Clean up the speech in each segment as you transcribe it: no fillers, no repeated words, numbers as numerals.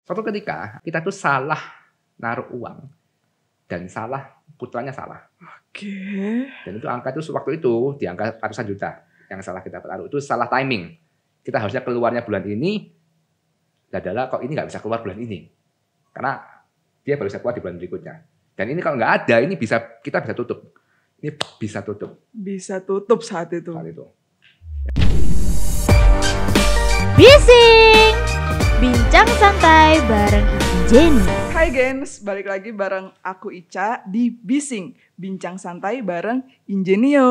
Suatu ketika kita tuh salah naruh uang dan salah putranya salah. Oke. Dan itu angka itu waktu itu di angka ratusan juta yang salah kita taruh. Itu salah timing. Kita harusnya keluarnya bulan ini, adalah kok ini nggak bisa keluar bulan ini. Karena dia baru bisa keluar di bulan berikutnya. Dan ini kalau nggak ada, ini kita bisa tutup. Ini bisa tutup. Bisa tutup saat itu. Saat itu. Bising, bincang santai bareng Ibu Jenny. Hai gens, balik lagi bareng aku Ica di Bising, bincang santai bareng Ingenio.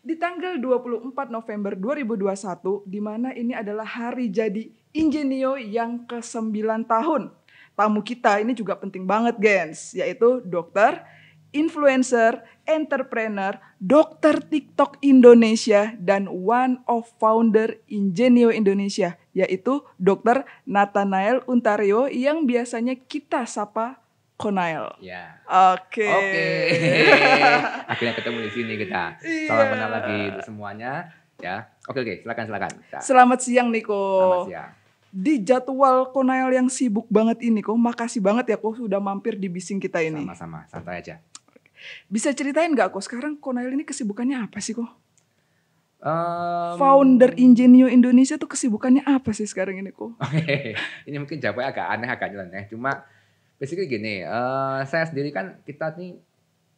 Di tanggal 24 November 2021, di mana ini adalah hari jadi Ingenio yang ke-9 tahun. Tamu kita ini juga penting banget gens, yaitu dokter, influencer, entrepreneur, dokter TikTok Indonesia, dan one of founder Ingenio Indonesia, yaitu Dr. Nathanael Untario yang biasanya kita sapa Konael. Ya. Oke. Akhirnya ketemu di sini kita. Iya. Salam kenal lagi untuk semuanya. Ya. Oke, silakan. Selamat siang Niko. Selamat siang. Di jadwal Konael yang sibuk banget ini kok, makasih banget ya kok sudah mampir di Bising kita ini. Sama-sama, santai aja. Bisa ceritain nggak kok sekarang Konael ini kesibukannya apa sih kok? Founder Ingenio Indonesia tuh kesibukannya apa sih sekarang ini kok? Oke, ini mungkin jawabannya agak aneh, agak nyeleneh. Cuma basically gini, saya sendiri kan kita nih,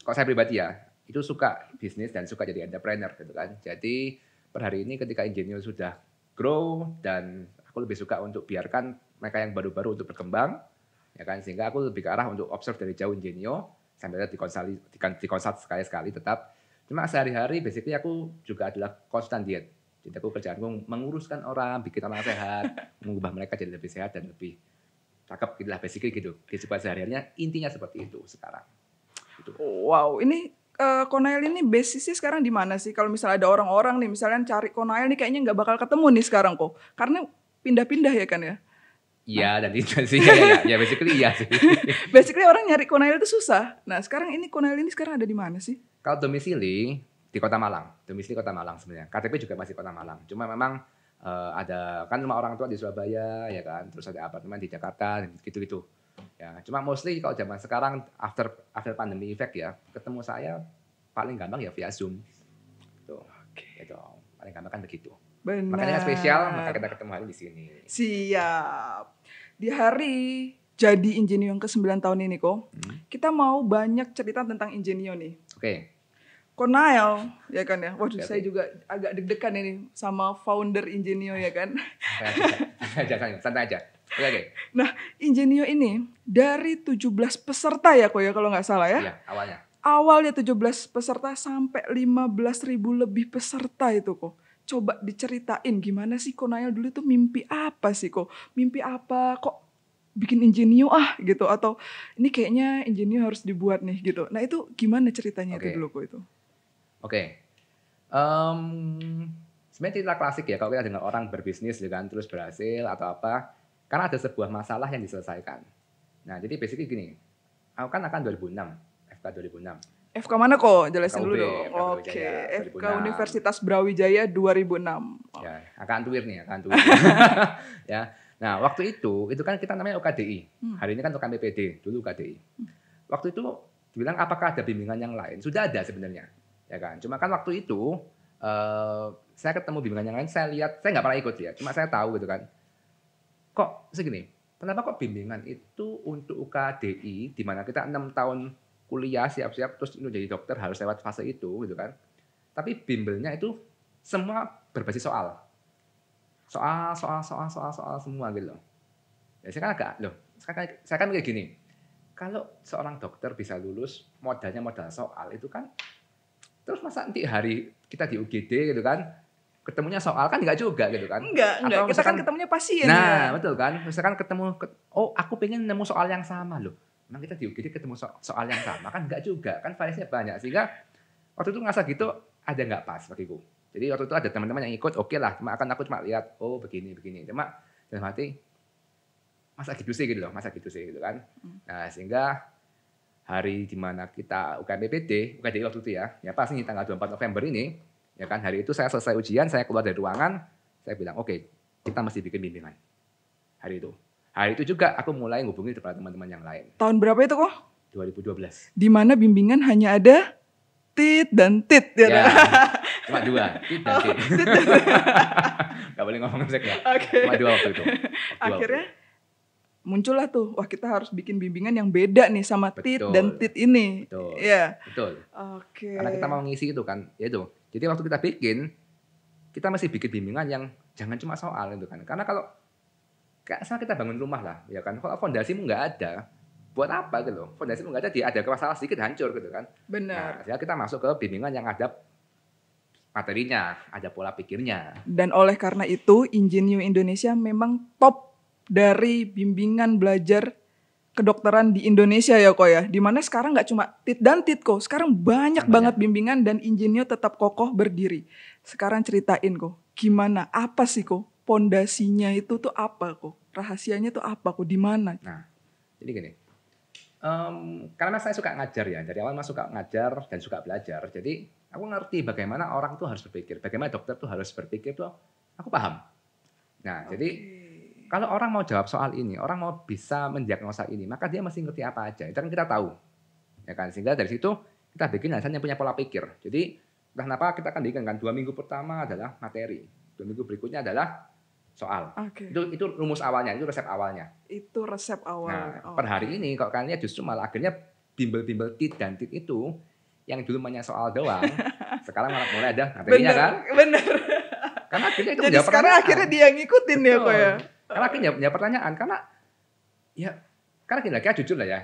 kalau saya pribadi ya, itu suka bisnis dan suka jadi entrepreneur gitu kan. Jadi per hari ini ketika Ingenio sudah grow dan aku lebih suka untuk biarkan mereka yang baru-baru untuk berkembang, ya kan, sehingga aku lebih ke arah untuk observe dari jauh Ingenio sambil dikonsult sekali-sekali tetap. Cuma sehari-hari basically aku juga adalah konsultan diet. Jadi aku kerjaanku menguruskan orang, bikin orang sehat, mengubah mereka jadi lebih sehat dan lebih cakep gitu lah, basically gitu. Kehidupan sehari-harinya intinya seperti itu sekarang. Gitu. Wow, ini Konael ini basisnya sekarang di mana sih? Kalau misalnya ada orang-orang nih, misalnya cari Konael nih kayaknya nggak bakal ketemu nih sekarang kok. Karena pindah-pindah ya kan ya? Iya, dan itu sih ya basically iya sih. Basically orang nyari Konael itu susah. Nah sekarang ini Konael ini sekarang ada di mana sih? Kalau domisili di Kota Malang, domisili Kota Malang sebenarnya. KTP juga masih Kota Malang. Cuma memang ada kan rumah orang tua di Surabaya ya kan, terus ada apartemen di Jakarta gitu-gitu. Ya, cuma mostly kalau zaman sekarang after pandemi effect ya, ketemu saya paling gampang ya via Zoom. Tuh. Gitu. Paling gampang kan begitu. Benar. Makanya spesial, maka kita ketemu hari di sini. Siap. Di hari jadi Ingenio yang ke-9 tahun ini kok, kita mau banyak cerita tentang Ingenio nih. Oke. Konael, ya kan ya. Waduh, Oke. saya juga agak deg-degan ini sama founder Ingenio ya kan. Santai aja. Oke. Nah, Ingenio ini dari 17 peserta ya kok ya kalau nggak salah ya. Iya, awalnya. Awalnya 17 peserta sampai 15.000 lebih peserta itu kok. Coba diceritain gimana sih Konael dulu tuh mimpi apa sih kok? Mimpi apa kok bikin Ingenio gitu, atau ini kayaknya Ingenio harus dibuat nih gitu. Nah itu gimana ceritanya Oke. itu dulu kok itu? Oke. Sebenarnya cerita klasik ya kalau kita dengar orang berbisnis dengan terus berhasil atau apa, karena ada sebuah masalah yang diselesaikan. Nah, jadi basically gini, aku kan akan 2006, FK 2006. FK mana kok? Jelasin dulu FKUB, dong. FK Oke, Brawijaya, FK 2006. Universitas Brawijaya 2006. Ya, akan tuir nih, akan tuir. Ya. Nah, waktu itu kan kita namanya UKDI. Hari ini kan UKM PPD, dulu UKDI. Waktu itu dibilang apakah ada bimbingan yang lain? Sudah ada sebenarnya. Ya kan? Cuma kan waktu itu saya ketemu bimbingan yang lain, saya lihat, saya nggak pernah ikut ya, cuma saya tahu gitu kan. Kok segini? Kenapa kok bimbingan itu untuk UKDI di mana kita 6 tahun kuliah siap-siap terus jadi dokter harus lewat fase itu gitu kan. Tapi bimbelnya itu semua berbasis soal semua gitu loh. Ya saya kan agak saya kan kayak gini. Kalau seorang dokter bisa lulus modalnya modal soal itu kan, terus masa nanti hari kita di UGD gitu kan ketemunya soal kan enggak juga gitu kan. Enggak. Atau Kita kan ketemunya pasien nah, ya. betul kan. Misalkan ketemu, aku pengen nemu soal yang sama loh. Memang kita di UGD ketemu soal yang sama kan enggak juga. Kan variasinya banyak. Sehingga waktu itu ngerasa gitu ada nggak pas bagiku. Jadi waktu itu ada teman-teman yang ikut, oke lah. Aku cuma lihat, oh begini. Cuma dalam hati, masa gitu sih gitu kan. Nah sehingga hari dimana kita UKDI waktu itu ya pas nih tanggal 24 November ini, ya kan hari itu saya selesai ujian, saya keluar dari ruangan, saya bilang oke, kita mesti bikin bimbingan. Hari itu. Hari itu juga aku mulai ngubungi kepada teman-teman yang lain. Tahun berapa itu kok? 2012. Di mana bimbingan hanya ada tit dan tit ya. Ya, kan? cuma 2, tit dan tit. Gak boleh ngomong ya. Oke. Cuma 2 waktu itu. Akhirnya muncullah tuh, wah kita harus bikin bimbingan yang beda nih sama tit Betul. dan tit ini. Betul. Iya. Betul. Oke. Karena kita mau ngisi itu kan, ya itu. Jadi waktu kita bikin, kita masih bikin bimbingan yang jangan cuma soal itu kan. Karena kalau kayak sama kita bangun rumah lah, ya kan. Kalau fondasimu nggak ada, buat apa gitu loh? Fondasimu nggak ada, ada masalah sedikit hancur gitu kan. Benar. Nah, kita masuk ke bimbingan yang ada materinya, ada pola pikirnya. Dan oleh karena itu, Ingenio Indonesia memang top dari bimbingan belajar kedokteran di Indonesia ya kok ya. Dimana sekarang nggak cuma tit dan tit kok, sekarang banyak banget bimbingan dan Ingenio tetap kokoh berdiri. Sekarang ceritain kok, gimana, apa sih kok pondasinya itu tuh apa kok? Rahasianya tuh apa kok, di mana? Nah, jadi gini, karena saya suka ngajar ya, dari awal mas suka ngajar dan suka belajar, jadi aku ngerti bagaimana orang tuh harus berpikir, bagaimana dokter tuh harus berpikir tuh, aku paham. Nah, jadi kalau orang mau jawab soal ini, orang mau bisa mendiagnosa ini, maka dia mesti ngerti apa aja. Itu kan kita tahu, ya kan? Sehingga dari situ kita bikin alasan yang punya pola pikir. Jadi entah kenapa kita akan bikin kan 2 minggu pertama adalah materi, 2 minggu berikutnya adalah soal. Itu rumus awalnya, itu resep awalnya. Itu resep awal. Nah, per hari ini kalau kalian lihat justru malah akhirnya bimbel-bimbel tit dan tit itu yang dulu banyak soal doang, sekarang malah mulai ada materinya kan? Bener. Karena akhirnya itu jadi sekarang akhirnya dia ngikutin ya kok ya. Karena akhirnya punya pertanyaan, karena kita jujur lah ya,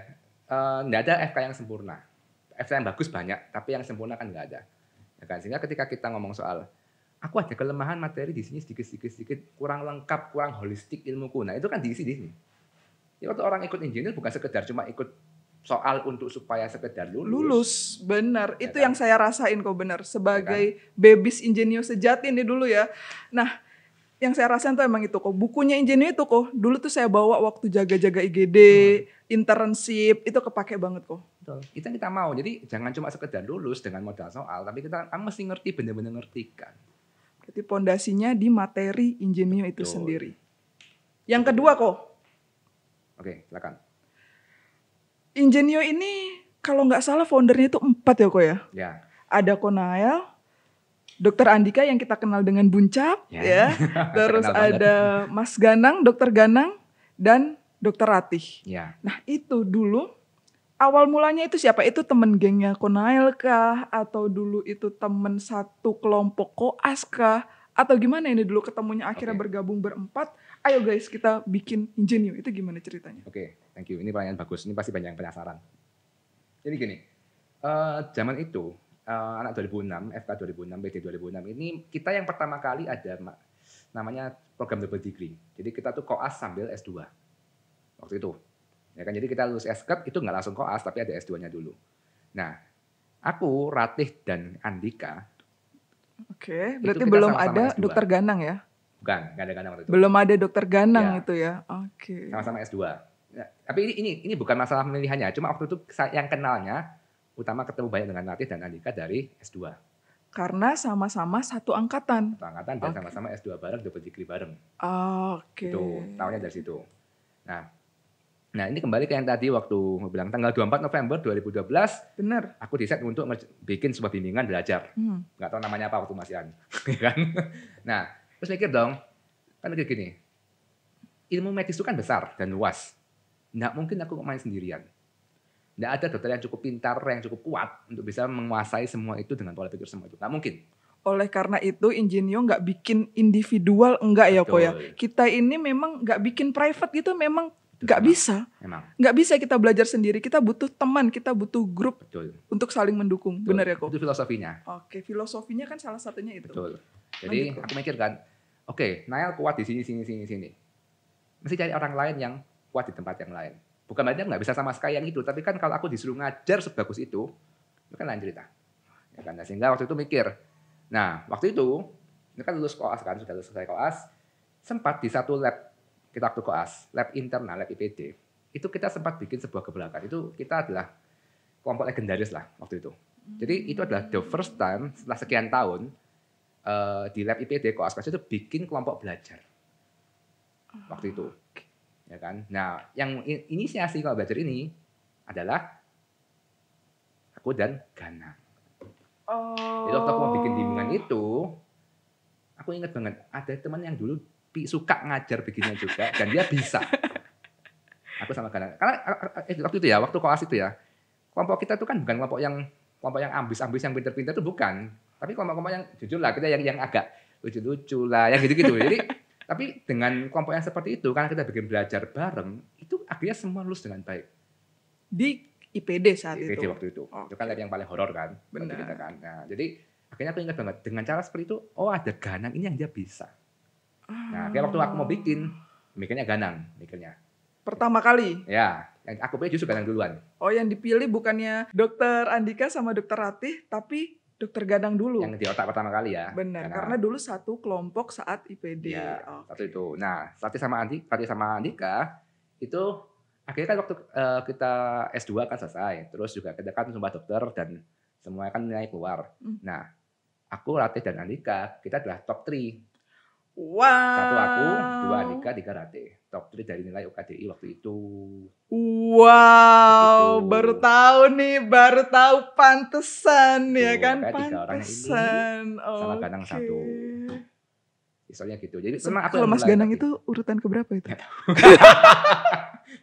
nggak ada FK yang sempurna. FK yang bagus banyak, tapi yang sempurna kan nggak ada. Ya kan? Sehingga ketika kita ngomong soal, aku ada kelemahan materi di sini sedikit, kurang lengkap, kurang holistik ilmuku. Nah itu kan diisi di sini. Jadi waktu orang ikut engineer bukan sekedar cuma ikut soal untuk supaya sekedar lulus. Benar. Ya itu kan? yang saya rasain kok benar. Sebagai Ya kan? babys Ingenio sejati nih dulu ya. Nah, yang saya rasain tuh emang itu kok. Bukunya Ingenio itu kok. Dulu tuh saya bawa waktu jaga-jaga IGD, internship, itu kepake banget kok. Betul. Itu yang kita mau. Jadi jangan cuma sekedar lulus dengan modal soal, tapi kita mesti ngerti, benar-benar ngerti kan. Berarti pondasinya di materi Ingenio itu Betul. sendiri. Yang kedua kok. Oke, silakan. Ingenio ini kalau nggak salah foundernya itu 4 ya kok ya. Ya. Ada Konael, Dokter Andika yang kita kenal dengan Buncap, ya. Terus ada Mas Ganang, Dokter Ganang, dan Dokter Ratih. Ya. Nah itu dulu awal mulanya itu siapa? Itu temen gengnya Konael kah? Atau dulu itu temen satu kelompok koas kah? Atau gimana ini dulu ketemunya akhirnya bergabung berempat? Ayo guys kita bikin Ingenio. Itu gimana ceritanya? Oke, thank you. Ini pertanyaan bagus. Ini pasti banyak yang penasaran. Jadi gini, zaman itu anak 2006, FK 2006, PD 2006 ini kita yang pertama kali ada namanya program double degree. Jadi kita tuh koas sambil S2 waktu itu. Ya kan, jadi kita lulus S.Ket itu nggak langsung koas tapi ada S2-nya dulu. Nah, aku, Ratih dan Andika. Oke, berarti belum sama-sama ada S2. Dokter Ganang ya? Bukan, nggak ada Ganang waktu itu. Belum ada Dokter Ganang Ya. itu ya. Oke. Sama-sama S2. Nah, tapi ini bukan masalah pemilihannya, cuma waktu itu yang kenalnya utama ketemu banyak dengan Ratih dan Andika dari S2. Karena sama-sama satu angkatan. Satu angkatan dan sama-sama S2 bareng, double degree bareng. Oke. Itu tahunnya dari situ. Nah ini kembali ke yang tadi waktu bilang tanggal 24 November 2012. Bener. Aku decide untuk bikin sebuah bimbingan belajar. Nggak tahu namanya apa waktu masih kan. Nah, terus mikir dong, kan mikir gini, ilmu medis itu kan besar dan luas. Nggak mungkin aku main sendirian. Nggak ada dokter yang cukup pintar, yang cukup kuat untuk bisa menguasai semua itu dengan pola pikir semua itu. Nggak mungkin. Oleh karena itu Ingenio nggak bikin individual enggak ya kok ya. Kita ini memang nggak bikin private gitu memang nggak bisa. Nggak bisa kita belajar sendiri. Kita butuh teman, kita butuh grup. Betul. Untuk saling mendukung. Betul. Benar ya kok? Itu filosofinya. Oke, filosofinya kan salah satunya itu. Betul. Jadi aku mikir kan, oke, Nael kuat di sini. Mesti cari orang lain yang kuat di tempat yang lain. Bukan berarti nggak bisa sama sekali yang itu, tapi kan kalau aku disuruh ngajar sebagus itu kan lain cerita. Ya kan? Nah, sehingga waktu itu mikir, nah waktu itu, ini kan lulus koas kan, sudah lulus selesai koas, sempat di satu lab, kita waktu koas, lab internal, lab IPD, itu kita sempat bikin sebuah gebrakan. Itu kita adalah kelompok legendaris lah waktu itu. Jadi itu adalah the first time setelah sekian tahun di lab IPD koas itu bikin kelompok belajar waktu itu. ya kan. Nah, yang inisiasi kalau belajar ini adalah aku dan Ganang. Jadi waktu aku mau bikin bimbingan itu, aku ingat banget ada teman yang dulu suka ngajar bikinnya juga dan dia bisa. Aku sama Ganang. Karena waktu itu ya, waktu koas itu ya, kelompok kita tuh kan bukan kelompok yang ambis-ambis yang pinter-pinter itu bukan. Tapi kelompok-kelompok yang jujur lah, kita yang agak lucu-lucu lah, yang gitu-gitu. Jadi tapi dengan kelompok yang seperti itu, karena kita bikin belajar bareng, itu akhirnya semua lulus dengan baik. Di IPD saat IPD itu? waktu itu. Itu kan yang paling horor kan. Benar. Kita kan. Nah, jadi akhirnya aku ingat banget, dengan cara seperti itu, oh ada Ganang ini yang dia bisa. Nah, kayak waktu aku mau mikirnya Ganang, mikirnya. Pertama kali? Ya, yang aku pilih justru Ganang duluan. Oh, yang dipilih bukannya Dokter Andika sama Dokter Ratih, tapi Dokter Ganang dulu. Yang di otak pertama kali ya. Benar, karena dulu satu kelompok saat IPD. Ya, satu itu. Nah, Ratih sama Andika itu akhirnya kan waktu kita S2 kan selesai. Terus juga kita kan sumpah dokter dan semua kan nilai keluar. Nah, aku, Ratih dan Andika, kita adalah top 3. Wow. 1 aku, 2 Andika, 3 Ratih. Top 3 dari nilai UKDI waktu itu. Wow, Begitu. baru tahu pantesan ya kan, Makanya 3 orang ini pantesan. sama Ganang 1. Misalnya gitu. Jadi memang aku Kalau yang Mas mulai Ganang tapi. itu urutan keberapa itu?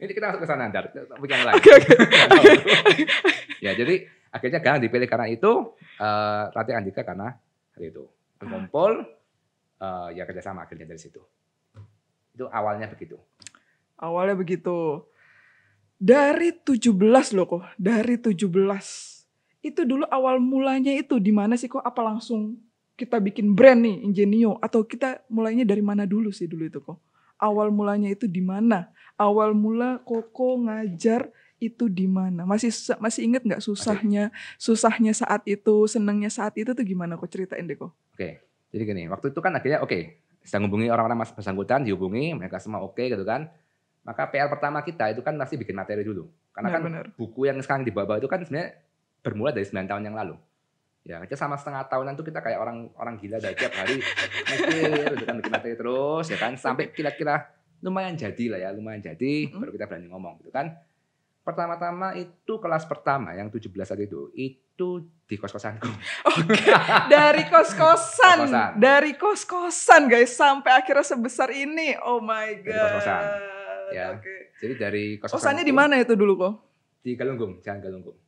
Ini kita masuk ke sana, Dar. Topik yang lain. Oke. Ya, jadi akhirnya Ganang dipilih karena itu, Ratih Andika karena hari itu. Berkumpul, ya kerjasama akhirnya dari situ. Itu awalnya begitu. Awalnya begitu. Dari 17 loh kok, dari 17. Itu dulu awal mulanya itu di mana sih kok? Apa langsung kita bikin brand nih, Ingenio? Atau kita mulainya dari mana dulu sih dulu itu kok? Awal mulanya itu di mana? Awal mula Koko ngajar itu di mana? Masih inget nggak susahnya saat itu, senengnya saat itu tuh gimana kok, ceritain deh kok. Oke, jadi gini, waktu itu kan akhirnya sedang hubungi orang-orang bersangkutan, dihubungi, mereka semua oke gitu kan. Maka PR pertama kita itu kan masih bikin materi dulu. Karena Benar. buku yang sekarang dibawa itu kan sebenarnya bermula dari 9 tahun yang lalu. Ya, kita sama setengah tahunan tuh kita kayak orang gila dari tiap hari mikir gitu kan, bikin materi terus ya kan, sampai kira-kira lumayan jadi lah ya, baru kita berani ngomong gitu kan. Pertama-tama itu kelas pertama yang 17 tadi itu di kos-kosanku. Oke, dari kos-kosan guys sampai akhirnya sebesar ini. Oh my god. Dari kos-kosan. Ya. Oke. Jadi dari kos-kosan. Kosannya di mana itu dulu kok? Di Galunggung, Jalan Galunggung.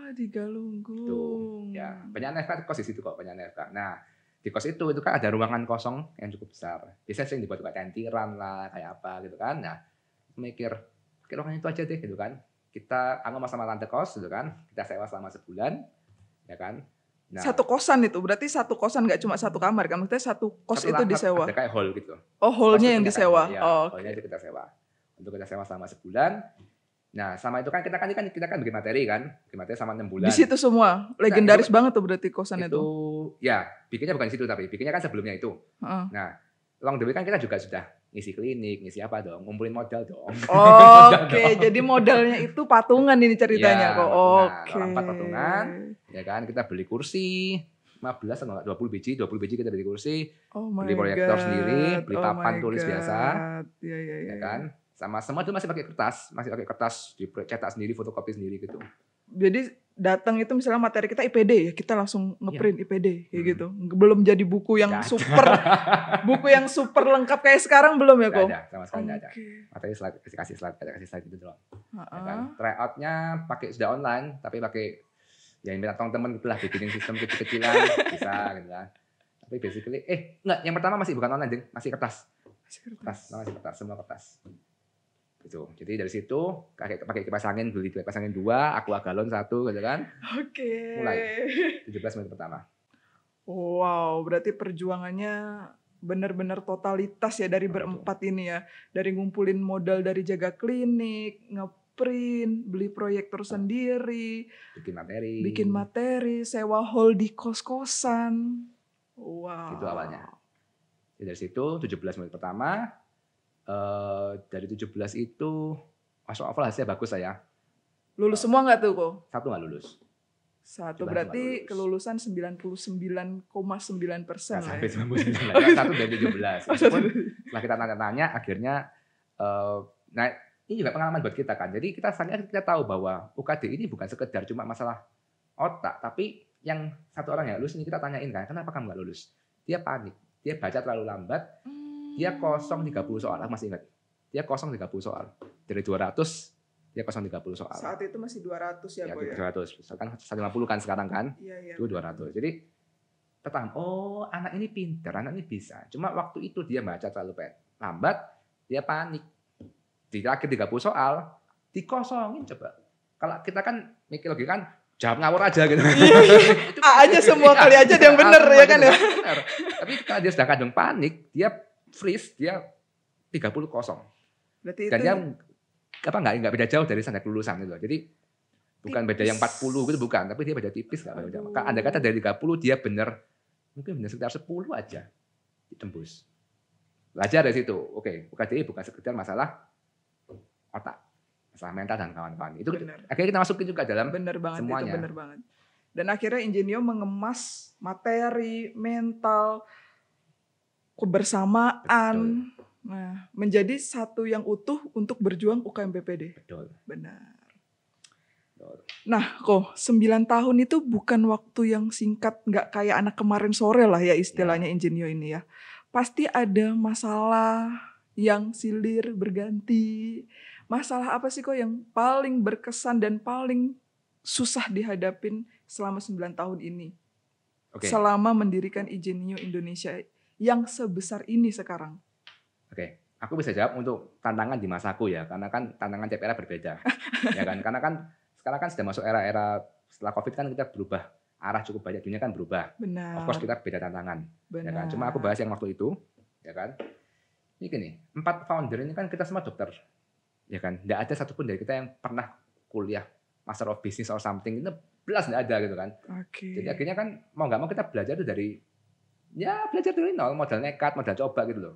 Di Galunggung. Tuh, ya. Penyanyi FK kos di situ kok, penyanyi FK. Nah, di kos itu kan ada ruangan kosong yang cukup besar. Biasanya sering dibuat kayak tentiran lah, kayak apa gitu kan. Nah, mikir ruangan itu aja deh gitu kan. Kita sama tante kos gitu kan. Kita sewa selama sebulan, ya kan. Nah, satu kosan itu, berarti satu kosan nggak cuma satu kamar kan? Maksudnya satu kos itu disewa? Ada kayak hall gitu. Oh, hallnya yang disewa? Ya, hallnya itu kita sewa. Untuk kita sewa selama sebulan. Nah, sama itu kan kita kan bikin materi sama 6 bulan. Di situ semua, legendaris banget tuh berarti kosan itu. Ya, bikinnya bukan di situ tapi bikinnya kan sebelumnya itu. Nah, along the way kan kita juga sudah ngisi klinik, ngisi apa dong, ngumpulin modal dong. Oke, jadi modalnya itu patungan ini ceritanya kok. Oke. 4 patungan, ya kan kita beli kursi 15 atau 20 biji kita beli kursi, beli proyektor sendiri, beli papan tulis biasa, ya kan. Sama semua itu masih pakai kertas, dicetak sendiri, fotokopi sendiri gitu. Jadi datang itu misalnya materi kita IPD ya, kita langsung ngeprint IPD kayak gitu. Belum jadi buku yang super lengkap kayak sekarang belum ya kok? Nggak ada, sama sekali nggak ada. Materi kasih slide itu doang. Ya kan? Tryout-nya sudah online, tapi pakai yang minta tolong temen gitulah, bikinin sistem kecil-kecilan bisa gitu kan. Tapi basically enggak, yang pertama masih bukan online, Ding, masih kertas. Semua kertas. Gitu. Jadi dari situ pakai kipas angin, beli kipas angin 2, aqua galon 1 gitu kan. Oke. Mulai 17 menit pertama. Wow, berarti perjuangannya benar-benar totalitas ya dari berempat ini ya. Dari ngumpulin modal dari jaga klinik, ngeprint, beli proyektor sendiri, bikin materi, sewa hall di kos-kosan. Wow. Itu awalnya. Jadi dari situ 17 menit pertama. Dari 17 itu masuk oval hasilnya bagus lah ya. Lulus semua nggak tuh kok? 1 nggak lulus. 1 berarti kelulusan 99,9% lah ya. Sampai 99 lah. 1 dari 17. Setelah kita tanya-tanya akhirnya Nah, ini juga pengalaman buat kita kan. Jadi kita tahu bahwa UKD ini bukan sekedar cuma masalah otak, tapi yang satu orang yang lulus ini kita tanyain kan, kenapa kamu nggak lulus? Dia panik, dia baca terlalu lambat, dia kosong 30 soal, aku masih ingat. Dia kosong 30 soal. Dari 200, dia kosong 30 soal. Saat itu masih 200 ya, Boy? 200. Misalkan 150 kan sekarang kan? Iya. Itu 200. Jadi pertama, oh anak ini pinter, anak ini bisa. Cuma waktu itu dia baca terlalu lambat, dia panik. Di akhir 30 soal, dikosongin coba. Kalau kita kan mikir lagi kan, jawab ngawur aja gitu. Itu aja semua kali aja yang bener ya kan ya. Bener. Tapi kalau dia sudah kadang panik, dia freeze, dia 30 kosong. Berarti Dan itu dia nggak beda jauh dari standar kelulusan gitu. Jadi bukan beda yang 40 gitu bukan, tapi dia beda tipis nggak beda. Kalau Anda kata dari 30 dia benar mungkin benar sekitar 10 aja ditembus. Belajar dari situ. Oke, UKDI bukan sekedar masalah otak, masalah mental dan kawan-kawan. Itu bener. akhirnya kita masukin juga dalam bener banget, semuanya. Itu bener banget. Dan akhirnya Ingenio mengemas materi, mental, kebersamaan, nah menjadi satu yang utuh untuk berjuang UKM PPD. Betul. Benar. Betul. Nah, 9 tahun itu bukan waktu yang singkat, nggak kayak anak kemarin sore lah ya istilahnya Ingenio ini ya. Pasti ada masalah yang silih berganti. Masalah apa sih yang paling berkesan dan paling susah dihadapin selama 9 tahun ini? Oke. Selama mendirikan Ingenio Indonesia yang sebesar ini sekarang. Oke, aku bisa jawab untuk tantangan di masaku ya, karena kan tantangan tiap era berbeda. Ya kan? Karena kan sekarang kan sudah masuk era-era setelah Covid kan kita berubah, arah cukup banyak, dunia kan berubah. Benar. Of course kita beda tantangan. Benar. Ya kan? Cuma aku bahas yang waktu itu, ya kan? Ini gini, 4 founder ini kan kita semua dokter. Ya kan? Enggak ada satupun dari kita yang pernah kuliah Master of Business or something, itu belas enggak ada gitu kan. Oke. Jadi akhirnya kan mau nggak mau kita belajar itu belajar dari nol, modal nekat, modal coba gitu loh.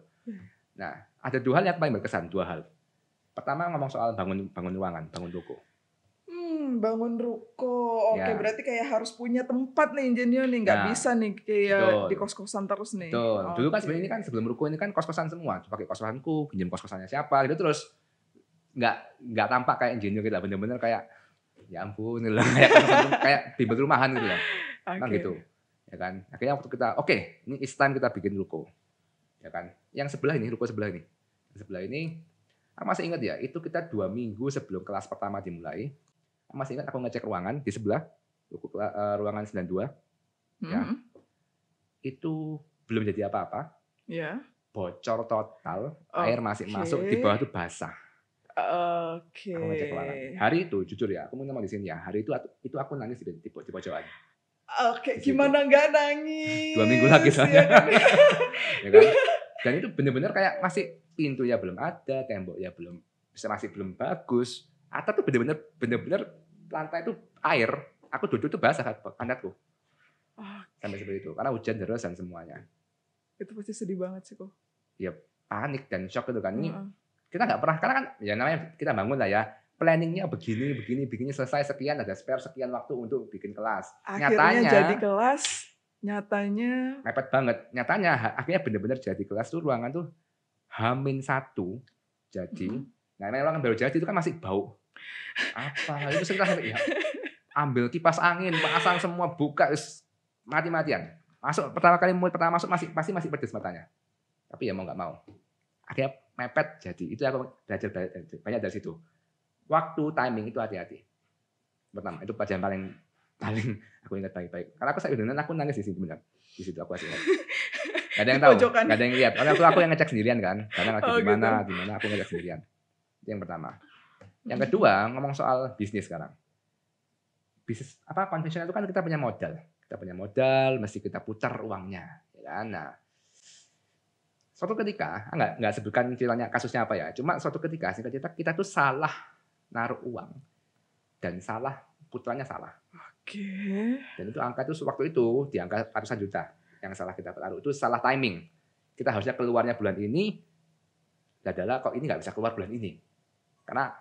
Nah, ada 2 hal yang paling berkesan, 2 hal. Pertama ngomong soal bangun ruangan, bangun ruko. Bangun ruko. Oke, Ya. berarti kayak harus punya tempat nih Ingenio nih, nggak Nah, bisa nih kayak betul. di kos-kosan terus nih. Betul. Dulu kan Oke. sebenarnya ini kan sebelum ruko ini kan kos-kosan semua. Pakai kos-kosanku, pinjam kos-kosannya siapa gitu terus nggak tampak kayak Ingenio gitu lah, bener-bener kayak ya ampun gitu lah, kayak bimbel rumahan gitu lah. Kan Oke. gitu. Ya kan. Akhirnya waktu kita ini it's time kita bikin ruko. Ya kan. Yang sebelah ini, ruko sebelah ini. Yang sebelah ini aku masih ingat ya, itu kita 2 minggu sebelum kelas pertama dimulai. Aku masih ingat aku ngecek ruangan di sebelah, ruangan 92. Ya. Mhm. Itu belum jadi apa-apa. Ya. Bocor total, air masih Oke. masuk, di bawah itu basah. Oke. Aku ngecek ruangan. Hari itu jujur ya, aku mau ngomong di sini ya. Hari itu aku nangis di pojokan. Oke, Di situ. gimana nggak nangis? 2 minggu lagi soalnya. Ya kan? Ya kan? Dan itu bener-bener kayak masih pintunya belum ada, temboknya masih belum bagus. Atap tuh bener-bener lantai itu air. Aku duduk tuh basah pantatku. Sampai seperti itu. Karena hujan deras dan semuanya. Itu pasti sedih banget sih kok. Ya panik dan shock itu kan. Ini Heeh. kita nggak pernah, karena kan ya namanya kita bangun lah ya. Planningnya begini selesai sekian, ada spare sekian waktu untuk bikin kelas. Akhirnya jadi kelas, nyatanya mepet banget. Nyatanya akhirnya bener-bener jadi kelas tuh ruangan tuh H-1 jadi. Nah, ruangan baru jadi itu kan masih bau. Apa itu sekitar sampai ya. Ambil kipas angin, pasang semua, buka mati-matian. Masuk pertama masuk pasti masih pedes matanya. Tapi ya mau nggak mau. Akhirnya mepet jadi. Itu aku belajar banyak dari situ. Waktu timing itu hati-hati. Pertama itu pelajaran paling aku ingat baik-baik. Karena aku nangis di sini benar. Di situ aku masih ingat. Gak ada yang tahu, gak ada yang lihat. Karena aku yang ngecek sendirian kan. Karena lagi di mana aku ngecek sendirian. Itu yang pertama. Yang kedua ngomong soal bisnis sekarang. Bisnis konvensional itu kan kita punya modal. Kita punya modal, mesti kita putar uangnya. Ya kan? Nah, suatu ketika, nggak sebutkan ceritanya kasusnya apa ya. Cuma suatu ketika kita tuh salah naruh uang dan salah putranya salah. Oke. Dan itu angka itu waktu itu di angka ratusan juta yang salah kita taruh, itu salah timing. Kita harusnya keluarnya bulan ini, adalah kok ini nggak bisa keluar bulan ini karena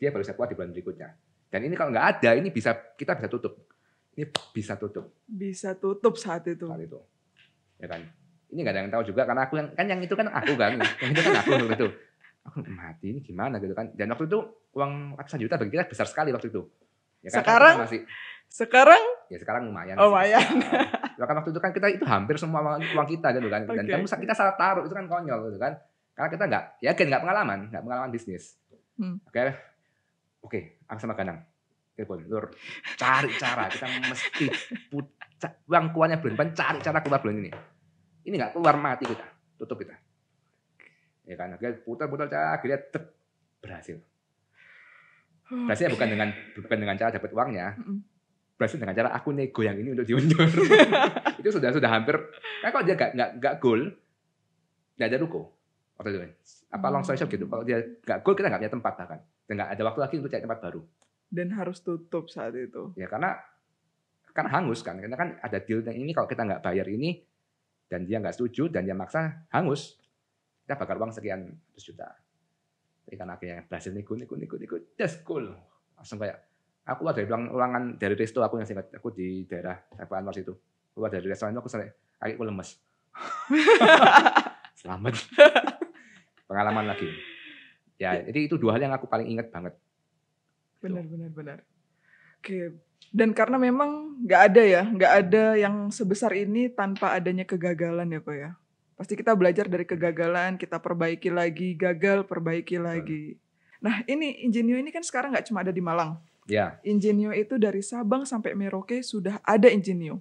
dia baru bisa keluar di bulan berikutnya. Dan ini kalau nggak ada, ini kita bisa tutup. Ini bisa tutup. Bisa tutup saat itu. Ya kan. Ini nggak ada yang tahu juga karena yang itu kan aku kan, yang itu kan aku gitu. Aku mati ini gimana gitu kan. Dan waktu itu uang ratusan juta bagi kita besar sekali waktu itu. Ya kan, Sekarang? Sekarang? Ya sekarang lumayan. Oh, lumayan. Ya kan waktu itu kan kita itu hampir semua uang kita gitu kan. Dan kita salah taruh itu kan konyol gitu kan. Karena kita nggak pengalaman bisnis. Oke, aku sama Ganang. Telepon, Lur, cari cara. Kita mesti uang keluarnya bulan depan, cari cara keluar bulan ini. Ini nggak keluar mati kita, tutup kita. Ya kan, akhirnya putar-putar cara, akhirnya berhasil. Berhasilnya bukan dengan cara dapat uangnya, berhasil dengan cara aku nego yang ini untuk diundur. Itu sudah hampir. Karena kalau dia nggak goal, nggak ada ruko. Waktu itu, long story short gitu. Kalau dia nggak goal, kita nggak punya tempat bahkan, dan nggak ada waktu lagi untuk cari tempat baru. Dan harus tutup saat itu. Ya karena hangus kan, karena kan ada deal yang ini kalau kita nggak bayar ini dan dia nggak setuju dan dia maksa, hangus. Kita bakar uang sekian ratus juta. Tapi kan akhirnya berhasil nego, just cool. Langsung kayak aku keluar dari ulangan dari resto aku yang singkat, aku di daerah Saiful Anwar situ. Keluar dari restoran itu aku kakiku lemes. Selamat. Pengalaman lagi. Ya, jadi itu 2 hal yang aku paling ingat banget. Benar. Oke. Dan karena memang nggak ada yang sebesar ini tanpa adanya kegagalan ya kok ya. Pasti kita belajar dari kegagalan, kita perbaiki lagi, gagal, perbaiki lagi. Nah ini Ingenio ini kan sekarang nggak cuma ada di Malang. Ya. Ingenio itu dari Sabang sampai Merauke sudah ada Ingenio.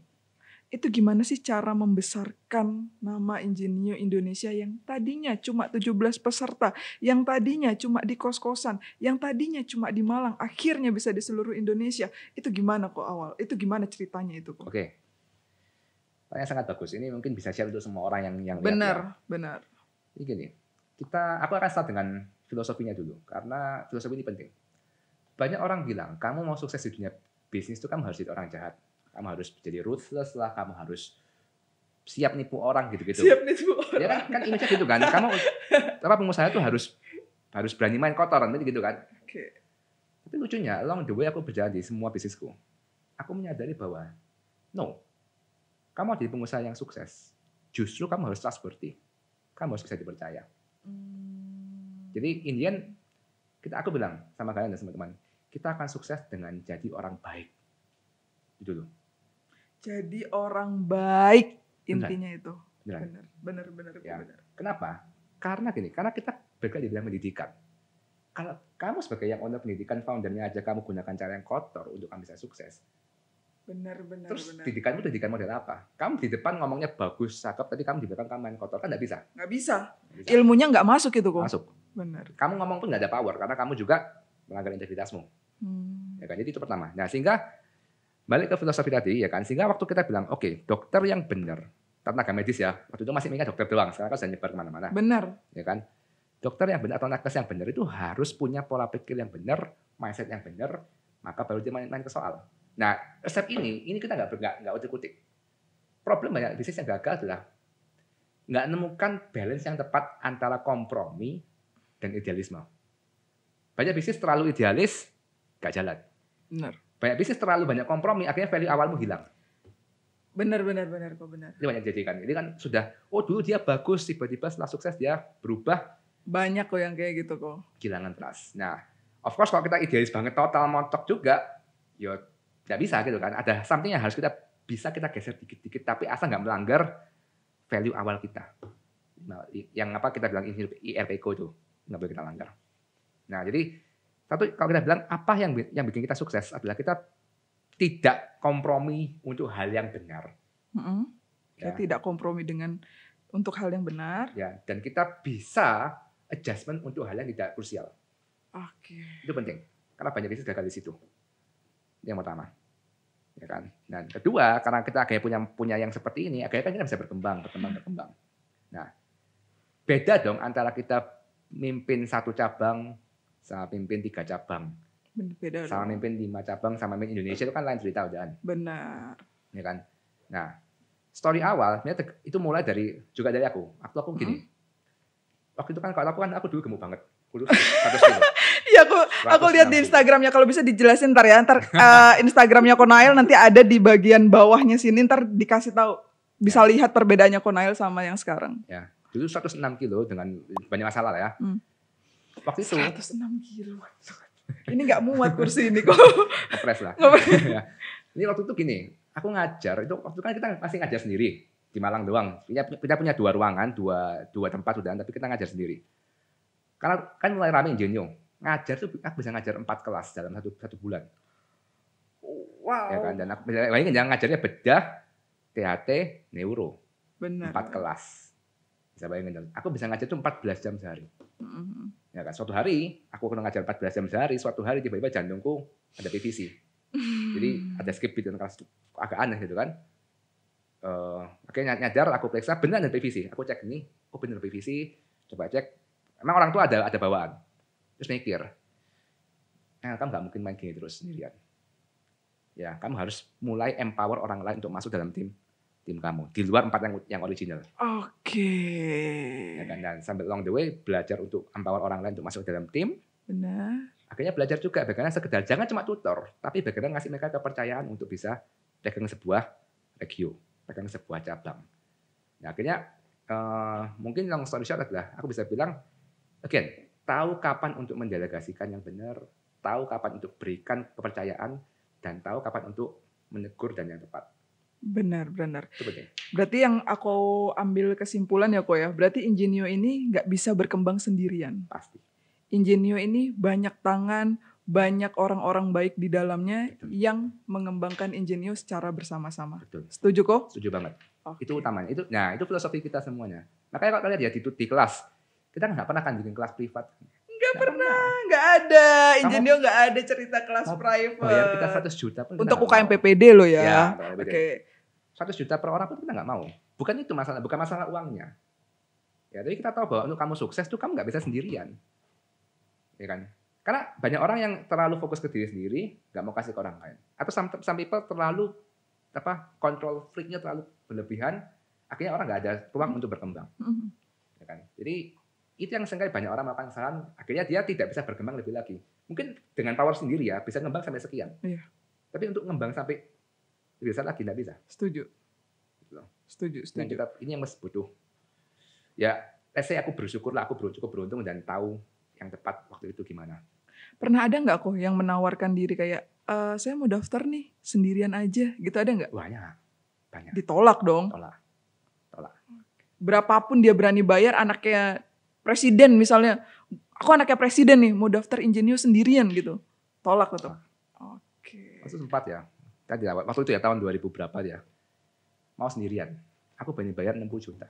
Itu gimana sih cara membesarkan nama Ingenio Indonesia yang tadinya cuma 17 peserta, yang tadinya cuma di kos-kosan, yang tadinya cuma di Malang, akhirnya bisa di seluruh Indonesia. Itu gimana kok awal? Itu gimana ceritanya itu kok? Oke. Pertanyaan sangat bagus. Ini mungkin bisa share untuk semua orang yang benar. Jadi gini, aku akan start dengan filosofinya dulu, karena filosofi ini penting. Banyak orang bilang, kamu mau sukses di dunia bisnis itu kamu harus jadi orang jahat. Kamu harus jadi ruthless lah, kamu harus siap nipu orang gitu-gitu. Siap nipu orang. Ya kan image-nya gitu kan. Kamu pengusaha itu harus berani main kotoran gitu kan. Oke. Tapi lucunya, along the way aku berjalan di semua bisnisku. Aku menyadari bahwa kamu jadi pengusaha yang sukses. Justru kamu harus trustworthy. Kamu harus bisa dipercaya. Jadi in the end, aku bilang sama kalian dan teman-teman, kita akan sukses dengan jadi orang baik. Itu loh. Jadi orang baik intinya itu. Benar. Ya. Kenapa? Karena kita bergerak di bidang pendidikan. Kalau kamu sebagai yang owner pendidikan, foundernya aja kamu gunakan cara yang kotor untuk kamu bisa sukses. Benar. Terus pendidikan model apa? Kamu di depan ngomongnya bagus, cakep, tapi kamu di belakang kamu main kotor, kan nggak bisa. Nggak bisa. Ilmunya nggak masuk itu kok. Masuk. Benar. Kamu ngomong pun nggak ada power, karena kamu juga melanggar integritasmu. Ya kan? Jadi itu pertama. Nah sehingga balik ke filosofi tadi, ya kan? Sehingga waktu kita bilang, oke, dokter yang benar, tenaga medis ya, waktu itu masih mikirnya dokter doang, sekarang kan sudah nyebar kemana-mana. Benar. Ya kan? Dokter yang benar atau nakes yang benar itu harus punya pola pikir yang benar, mindset yang benar, maka baru dia main ke soal. Nah, resep ini kita nggak utik-utik. Problem banyak bisnis yang gagal adalah nggak menemukan balance yang tepat antara kompromi dan idealisme. Banyak bisnis terlalu idealis, nggak jalan. Benar. Banyak bisnis terlalu banyak kompromi, akhirnya value awalmu hilang. Benar kok benar. Ini banyak jadi kan. Ini kan sudah, dulu dia bagus, tiba-tiba setelah sukses dia berubah. Banyak kok yang kayak gitu kok. Kehilangan trust. Nah, of course kalau kita idealis banget, total montok juga, ya nggak bisa gitu kan. Ada something yang harus kita geser dikit-dikit, tapi asal nggak melanggar value awal kita. Nah, yang kita bilang IRPK itu, nggak boleh kita langgar. Nah, jadi satu, kalau kita bilang apa yang bikin kita sukses adalah kita tidak kompromi untuk hal yang benar. Ya. Tidak kompromi untuk hal yang benar. Ya, dan kita bisa adjustment untuk hal yang tidak krusial. Oke. Itu penting. Karena banyak bisnis gagal di situ. Yang pertama. Ya kan? Dan kedua, karena kita akhirnya punya yang seperti ini, akhirnya kan kita bisa berkembang. Nah, beda dong antara kita mimpin 1 cabang sama pimpin 3 cabang. Beda sama mimpin 5 cabang, sama mimpin Indonesia itu kan lain cerita udahan. Benar. Ya kan? Nah, story awal itu mulai juga dari aku. Aku gini. Waktu itu kan kalau aku dulu gemuk banget. Dulu 100 kilo. Iya, aku lihat di Instagramnya, kalau bisa dijelasin ntar ya. Instagramnya Konail nanti ada di bagian bawahnya sini, ntar dikasih tahu. Bisa lihat perbedaannya Konail sama yang sekarang. Ya, dulu 106 kilo dengan banyak masalah lah ya. waktu itu 106 kilo. Ini nggak muat kursi ini kok. ngepres lah. Ya. Ini waktu itu gini, aku ngajar itu waktu kan kita masih ngajar sendiri di Malang doang. Kita punya 2 ruangan, dua tempat udah, tapi kita ngajar sendiri. Karena kan mulai rame Ingenio. Ngajar tuh aku bisa ngajar 4 kelas dalam satu bulan. Wow. Ya kan, dan aku bayangin yang ngajarnya bedah, THT, neuro. Benar. 4 kelas. Bisa bayangin, aku bisa ngajar tuh 14 jam sehari. Mhm. Ya kan, suatu hari aku kena ngajar 14 jam sehari, suatu hari tiba-tiba jantungku ada PVC. Jadi ada skip beat dan kelas agak aneh gitu kan. Akhirnya nyadar, aku periksa benar ada PVC. Aku cek ini, oh benar PVC. Coba cek, emang orang tua ada bawaan. Terus mikir, kamu nggak mungkin main gini terus sendirian. Ya, kamu harus mulai empower orang lain untuk masuk dalam tim kamu di luar 4 yang original. Oke. Ya kan? Dan sambil along the way belajar untuk empower orang lain untuk masuk dalam tim. Benar. Akhirnya belajar juga bagaimana sekedar jangan cuma tutor, tapi bagaimana ngasih mereka kepercayaan untuk bisa pegang sebuah regio, pegang sebuah cabang. Nah, akhirnya mungkin long story short adalah aku bisa bilang, again, tahu kapan untuk mendelegasikan yang benar, tahu kapan untuk berikan kepercayaan, dan tahu kapan untuk menegur dan yang tepat. Benar. Itu penting. Berarti yang aku ambil kesimpulan ya kok ya, berarti Ingenio ini nggak bisa berkembang sendirian. Pasti. Ingenio ini banyak tangan, banyak orang-orang baik di dalamnya Betul. yang mengembangkan Ingenio secara bersama-sama. Betul. Setuju kok? Setuju banget. Oke. Itu utamanya. Itu filosofi kita semuanya. Makanya kalau kalian lihat di kelas, kita nggak pernah kan bikin kelas privat. Nggak pernah, nggak ada. Ingenio nggak ada cerita kelas Mau private. bayar kita 100 juta pun kita Untuk nggak UKM mau. PPD loh ya. Ya, untuk Oke. 100 juta per orang pun kita nggak mau. Bukan masalah uangnya. Ya, tapi kita tahu bahwa untuk kamu sukses tuh kamu nggak bisa sendirian. Ya kan? Karena banyak orang yang terlalu fokus ke diri sendiri, nggak mau kasih ke orang lain. Atau some people terlalu control freak-nya terlalu berlebihan, akhirnya orang nggak ada ruang untuk berkembang. Mhm. Ya kan? Jadi itu yang seringkali banyak orang melakukan kesalahan, akhirnya dia tidak bisa berkembang lebih lagi. Mungkin dengan power sendiri ya bisa ngembang sampai sekian. Iya. Tapi untuk ngembang sampai lebih besar lagi nggak bisa. Setuju. Gitu loh. Setuju. Ini yang masih butuh. Ya, let's say aku bersyukur lah, aku cukup beruntung dan tahu yang tepat waktu itu gimana. Pernah ada nggak kok yang menawarkan diri kayak, saya mau daftar nih sendirian aja, gitu ada nggak? Banyak. Ditolak dong. Tolak. Berapapun dia berani bayar, anaknya presiden misalnya, aku anaknya presiden nih, mau daftar Ingenio sendirian gitu. Tolak tetap. Oke. Waktu sempat ya. Tadi waktu itu ya tahun 2000 berapa ya. Mau sendirian. Aku berani bayar 60 juta.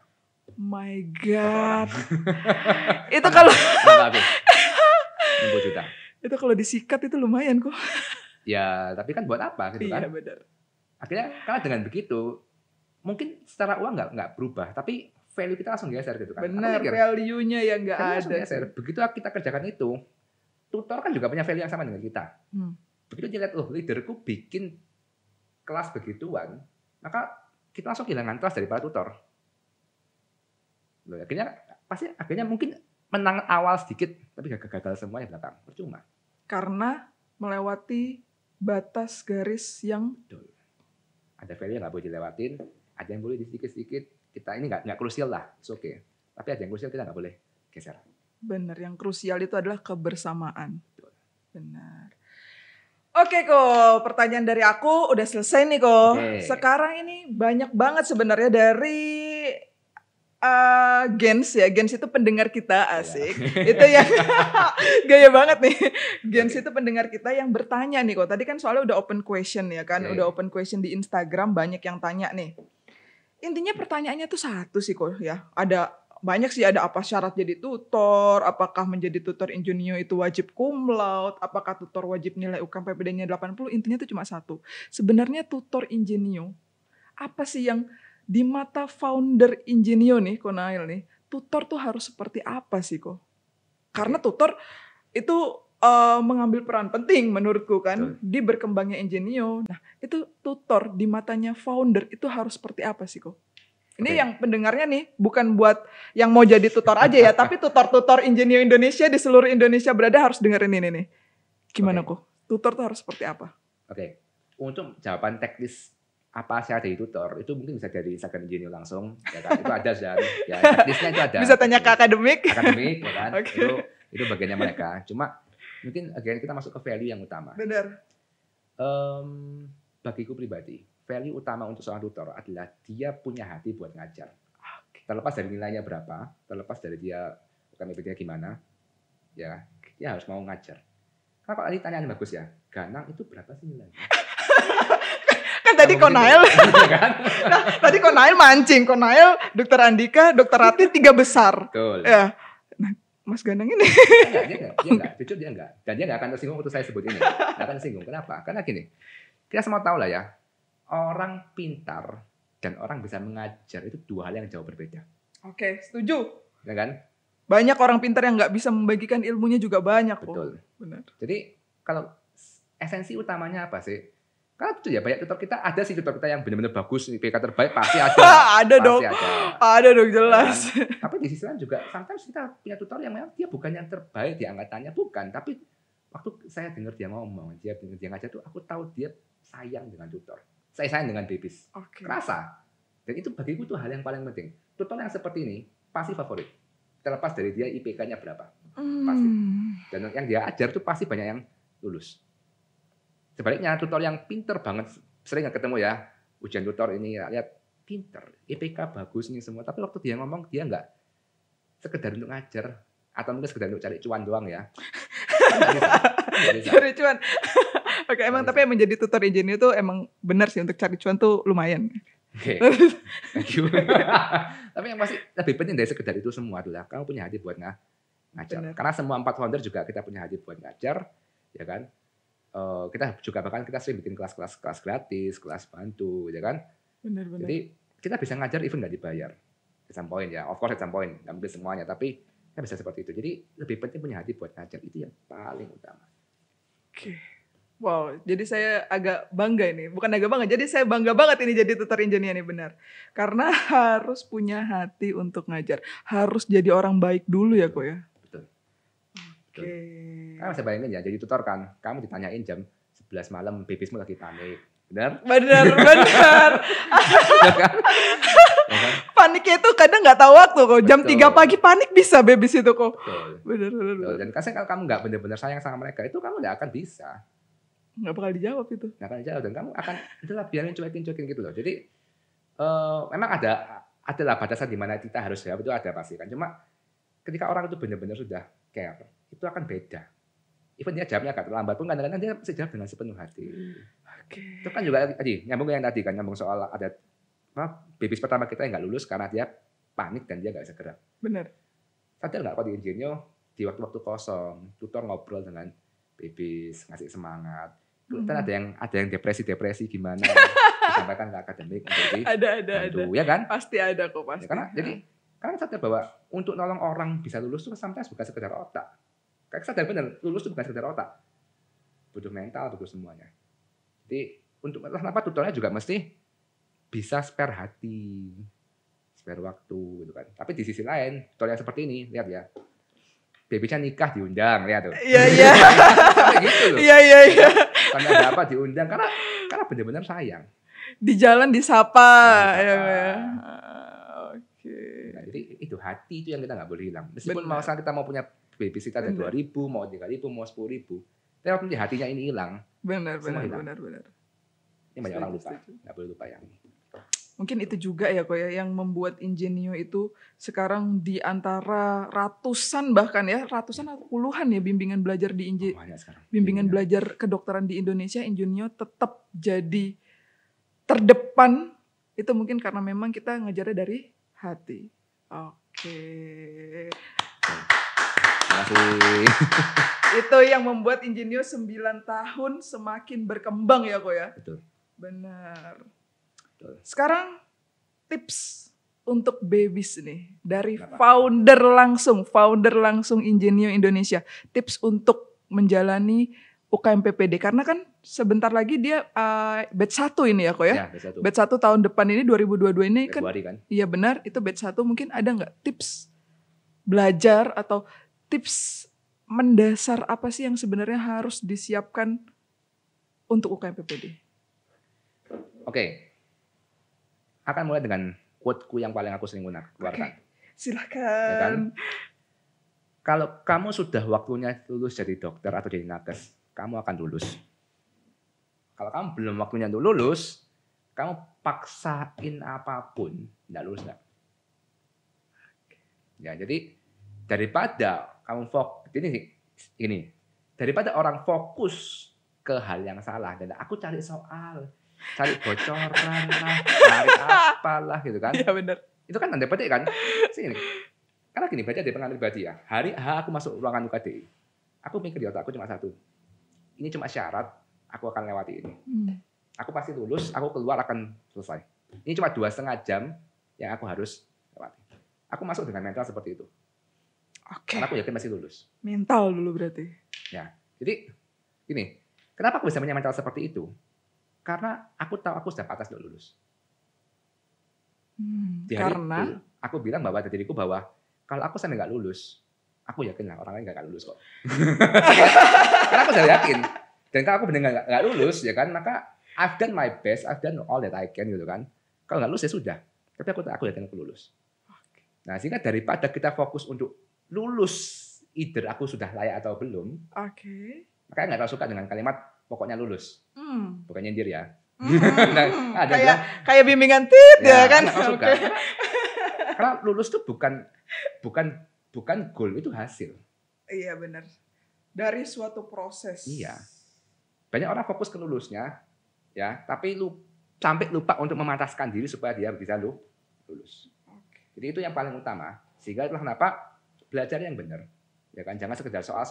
My God. Itu kalau 60 juta. itu kalau disikat itu lumayan kok. Ya, tapi kan buat apa gitu kan? Iya benar. Akhirnya karena dengan begitu, mungkin secara uang nggak berubah, tapi value kita langsung geser gitu kan. Benar, Aku mikir, value-nya yang nggak value langsung ada. geser. Begitu kita kerjakan itu, tutor kan juga punya value yang sama dengan kita. Begitu dia lihat, leaderku bikin kelas begituan, maka kita langsung kehilangan trust dari para tutor. Loh, akhirnya mungkin menang awal sedikit, tapi gagal semuanya belakang. Percuma. Karena melewati batas garis yang Betul. Ada value yang nggak boleh dilewatin, ada yang boleh sedikit-sedikit. Kita ini nggak krusial lah, it's okay. Tapi ada yang krusial kita nggak boleh geser. benar. Yang krusial itu adalah kebersamaan. Betul. Benar. Oke kok, pertanyaan dari aku udah selesai nih kok. Oke. Sekarang ini banyak banget sebenarnya dari Gens ya. Gens itu pendengar kita, asik. Itu yang gaya banget nih. Gens itu pendengar kita yang bertanya nih kok. Tadi kan soalnya udah open question ya kan. Oke. Udah open question di Instagram, banyak yang tanya nih. Intinya pertanyaannya tuh satu sih kok ya. Ada banyak sih, ada apa syarat jadi tutor, apakah menjadi tutor Ingenio itu wajib cum laude, apakah tutor wajib nilai UKM PPD-nya 80, intinya itu cuma satu. Sebenarnya tutor Ingenio, apa sih yang di mata founder Ingenio nih, Konail nih, tutor tuh harus seperti apa sih kok? Karena tutor itu mengambil peran penting menurutku kan, di berkembangnya Ingenio. Nah itu tutor di matanya founder itu harus seperti apa sih kok? Ini yang pendengarnya nih, bukan buat yang mau jadi tutor aja ya, tapi tutor-tutor Ingenio Indonesia di seluruh Indonesia berada harus dengerin ini nih. Gimana kok? Tutor tuh harus seperti apa? Oke. Untuk jawaban teknis apa sih dari tutor, itu mungkin bisa dari Instagram Ingenio langsung, ya kan? Itu ada dan ya teknisnya itu ada. Bisa tanya ke akademik. Akademik, ya kan? Oke. Itu Itu bagiannya mereka. Cuma mungkin again kita masuk ke value yang utama. Benar. Bagiku pribadi, value utama untuk seorang tutor adalah dia punya hati buat ngajar. Terlepas dari nilainya berapa, terlepas dari dia UKMPD-nya gimana, ya dia harus mau ngajar. Karena kalau tadi tanyaan bagus ya, Ganang itu berapa sih nilainya? Kan tadi Konail, tadi Konail mancing, Konail, Dokter Andika, Dokter Rati 3 besar. Betul. Ya, nah, Mas Ganang ini. Dia enggak, jujur dia enggak. Dan dia enggak akan tersinggung waktu saya sebut ini. Enggak akan tersinggung. Kenapa? Karena gini, kita semua tahu lah ya, orang pintar dan orang bisa mengajar itu 2 hal yang jauh berbeda. Oke, setuju. Ya kan? Banyak orang pintar yang nggak bisa membagikan ilmunya juga banyak. Betul. Benar. Jadi kalau esensi utamanya apa sih? Karena itu ya banyak tutor kita, ada sih tutor kita yang benar-benar bagus, IPK terbaik pasti ada. Ada pasti dong. Ada dong jelas. Dan, tapi di sisi lain juga sometimes kita punya tutor yang memang dia bukan yang terbaik di angkatannya, bukan. Tapi waktu saya dengar dia ngomong, dia ngajar tuh aku tahu dia sayang dengan tutor. Saya sayang dengan babies. Oke. Kerasa. Dan itu bagiku tuh hal yang paling penting. Tutor yang seperti ini pasti favorit. Terlepas dari dia IPK-nya berapa. Pasti. Dan yang dia ajar tuh pasti banyak yang lulus. Sebaliknya tutor yang pinter banget, sering nggak ketemu ya, ujian tutor ini ya, lihat pinter, IPK bagus nih semua. Tapi waktu dia ngomong, dia nggak sekedar untuk ngajar. Atau mungkin sekedar untuk cari cuan doang ya. Nggak bisa. Cari cuan. Oke, emang tapi yang menjadi tutor engineer itu emang benar sih untuk cari cuan tuh lumayan. Oke, thank you. Tapi yang pasti lebih penting dari sekedar itu semua adalah kamu punya hati buat ngajar. Benar. Karena semua 4 founder juga kita punya hati buat ngajar, ya kan? Kita juga bahkan kita sering bikin kelas gratis, kelas bantu, ya kan? Benar-benar. Jadi kita bisa ngajar even nggak dibayar. At some point ya, of course at some point, nggak mungkin semuanya, tapi kita bisa seperti itu. Jadi lebih penting punya hati buat ngajar, itu yang paling utama. Oke. Wow, jadi saya agak bangga ini. Bukan agak bangga, jadi saya bangga banget ini jadi tutor engineer nih, benar. Karena harus punya hati untuk ngajar. Harus jadi orang baik dulu ya kok ya. Betul. Oke. Karena saya bayangin ya, jadi tutor kan, kamu ditanyain jam 11 malam, babiesmu lagi panik. Benar? Benar. Ya kan? Paniknya itu kadang nggak tahu waktu kok. Jam Betul. 3 pagi panik bisa babies itu kok. Betul. Benar. Betul. Dan kalau kamu nggak benar-benar sayang sama mereka, itu kamu nggak akan bisa. Nggak bakal dijawab itu. Nggak akan jauh, dan kamu akan itulah biarin cuekin gitu loh. Jadi memang adalah batasan di mana kita harus jawab, itu ada pasti kan. Cuma ketika orang itu benar-benar sudah care, itu akan beda. Even dia jawabnya agak terlambat pun kadang-kadang dia bisa jawab dengan sepenuh hati. Oke. Itu kan juga tadi nyambung ke yang tadi kan, nyambung soal ada babies pertama kita yang nggak lulus karena dia panik dan dia nggak bisa gerak. Benar. Sadar nggak kalau di Ingenio di waktu-waktu kosong tutor ngobrol dengan babies, ngasih semangat. Kan ada yang depresi gimana disampaikan ke akademik untuk Ada. ya kan? Pasti ada kok pasti. Ya, jadi sadar bahwa untuk nolong orang bisa lulus itu sometimes bukan sekedar otak. Kayak sadar benar, lulus itu bukan sekedar otak. Butuh mental, butuh semuanya. Jadi untuk kenapa tutornya juga mesti bisa spare hati, spare waktu gitu kan. Tapi di sisi lain, tutor yang seperti ini, lihat ya. Babynya nikah diundang, lihat tuh. Iya. Sampai gitu loh. Iya. Sampai ada apa diundang karena benar-benar sayang. Di jalan disapa. Ya. Oke. Nah, jadi itu hati itu yang kita nggak boleh hilang. Meskipun Benar. kita mau punya babysitter ada 2.000, mau 3.000, mau 10.000. Tapi waktu hatinya ini hilang. Benar. Ini banyak orang lupa. Nggak boleh lupa yang ini. Mungkin itu juga ya kok ya yang membuat Ingenio itu sekarang di antara ratusan bahkan ya, ratusan atau puluhan ya bimbingan belajar di Banyak sekarang. bimbingan belajar kedokteran di Indonesia, Ingenio tetap jadi terdepan. Itu mungkin karena memang kita ngajarnya dari hati. Oke. Terima kasih. Itu yang membuat Ingenio 9 tahun semakin berkembang ya kok ya. Betul. Benar. Betul. Sekarang tips untuk babies nih dari Kenapa? founder langsung Ingenio Indonesia. Tips untuk menjalani UKMPPD karena kan sebentar lagi dia batch 1 ini ya kok ya. Ya, betul. Batch 1 tahun depan ini 2022 ini kan. Februari kan. Iya benar, itu batch 1 mungkin ada nggak tips belajar atau tips mendasar apa sih yang sebenarnya harus disiapkan untuk UKMPPD? Oke. Akan mulai dengan quote-ku yang paling aku sering keluarkan. Silakan. Ya kan? Kalau kamu sudah waktunya lulus jadi dokter atau jadi nakes, kamu akan lulus. Kalau kamu belum waktunya untuk lulus, kamu paksain apapun, nggak lulus nggak. Ya, jadi daripada kamu daripada orang fokus ke hal yang salah dan aku cari soal, cari bocoran lah, cari apalah gitu kan. Iya benar. Itu kan tanda petik kan. Sini. Karena gini, baca dari pengalaman pribadi ya. Hari H aku masuk ruangan UKDI. Aku mikir di otak aku cuma satu. Ini cuma syarat, aku akan lewati ini. Aku pasti lulus, aku keluar akan selesai. Ini cuma 2,5 jam yang aku harus lewati. Aku masuk dengan mental seperti itu. Oke. Karena aku yakin masih lulus. Mental dulu berarti. Ya, jadi gini. Kenapa aku bisa punya mental seperti itu? Karena aku tahu aku sudah pantas untuk lulus. Di hari Karena itu, aku bilang bahwa diriku bahwa kalau aku sampai nggak lulus, aku yakin lah orang lain nggak lulus kok. Karena aku sudah yakin. Dan kalau aku benar nggak lulus, ya kan, maka I've done my best, I've done all that I can gitu kan. Kalau nggak lulus ya sudah. Tapi aku yakin aku lulus. Nah, sehingga daripada kita fokus untuk lulus, either aku sudah layak atau belum. Oke. Makanya nggak terlalu suka dengan kalimat pokoknya lulus. Bukan nyindir ya. Nah, kayak bimbingan tit ya kan. Suka. Karena lulus itu bukan goal, itu hasil. Iya benar. Dari suatu proses. Iya. Banyak orang fokus ke lulusnya, ya, tapi sampai lupa untuk memantaskan diri supaya dia bisa lulus. Jadi itu yang paling utama. Sehingga itulah kenapa belajar yang benar. Ya kan, jangan sekedar soal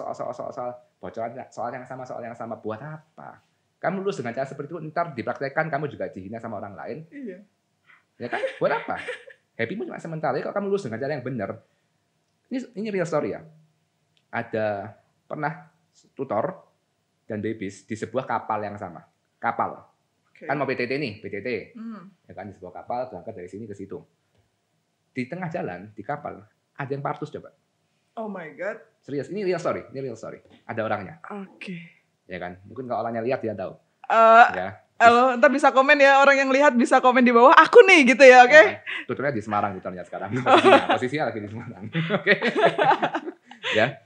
bocoran soal yang sama buat apa? Kamu lulus dengan cara seperti itu, ntar dipraktekkan kamu juga dihina sama orang lain. Iya. Ya kan, buat apa? Happy-mu cuma sementara. Kalau kamu lulus dengan cara yang benar, ini real story ya. Ada pernah tutor dan babies di sebuah kapal yang sama. Kapal. Okay. Kan mau PTT nih, PTT. Ya kan, di sebuah kapal berangkat dari sini ke situ. Di tengah jalan di kapal ada yang partus coba. Oh my god. Serius, ini real story. Ada orangnya. Oke. Ya kan, mungkin kalau orangnya lihat dia tahu. Ya. Halo, ntar bisa komen ya, orang yang lihat bisa komen di bawah. Aku nih gitu ya, oke? Okay? Ya, tutornya di Semarang tutornya sekarang. Posisinya lagi di Semarang. Oke. Ya.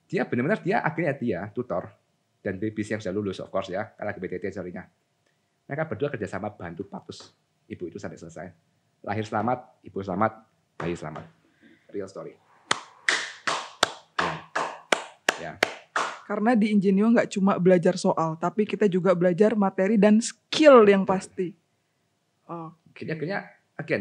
Dia benar-benar akhirnya dia tutor dan babies yang sudah lulus of course ya, karena lagi BTT sorry-nya. Mereka berdua kerjasama bantu partus ibu itu sampai selesai. Lahir selamat, ibu selamat, bayi selamat. Real story. Ya. Karena di Ingenio nggak cuma belajar soal, tapi kita juga belajar materi dan skill yang pasti. Jadi akhirnya,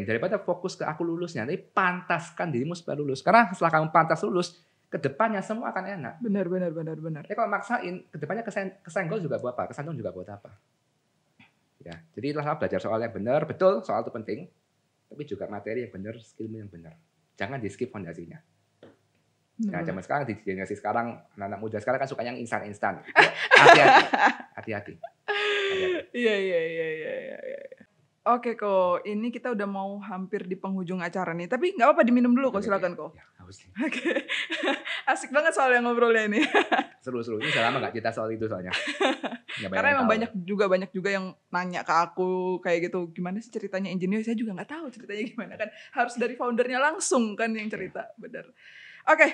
daripada fokus ke aku lulusnya, tapi pantaskan dirimu supaya lulus. Karena setelah kamu pantas lulus, kedepannya semua akan enak. Benar. Kalau maksain, kedepannya kesenggol juga buat apa? Kesandung juga buat apa? Ya, jadi itulah belajar soal yang benar, betul soal itu penting, tapi juga materi yang benar, skillmu yang benar. Jangan di skip fondasinya. Nah, zaman sekarang di generasi sekarang anak-anak muda sekarang kan suka yang instan. Hati-hati. Iya. Oke kok, ini kita udah mau hampir di penghujung acara nih. Tapi nggak apa-apa diminum dulu kok, silakan kok. Ya, Oke. Asik banget soal yang ngobrolnya ini. Seru. Ini udah lama nggak cerita soal itu soalnya. Karena emang banyak juga yang nanya ke aku kayak gitu, gimana sih ceritanya Ingenio? Saya juga nggak tahu ceritanya gimana kan. Harus dari foundernya langsung kan yang cerita, benar. Oke,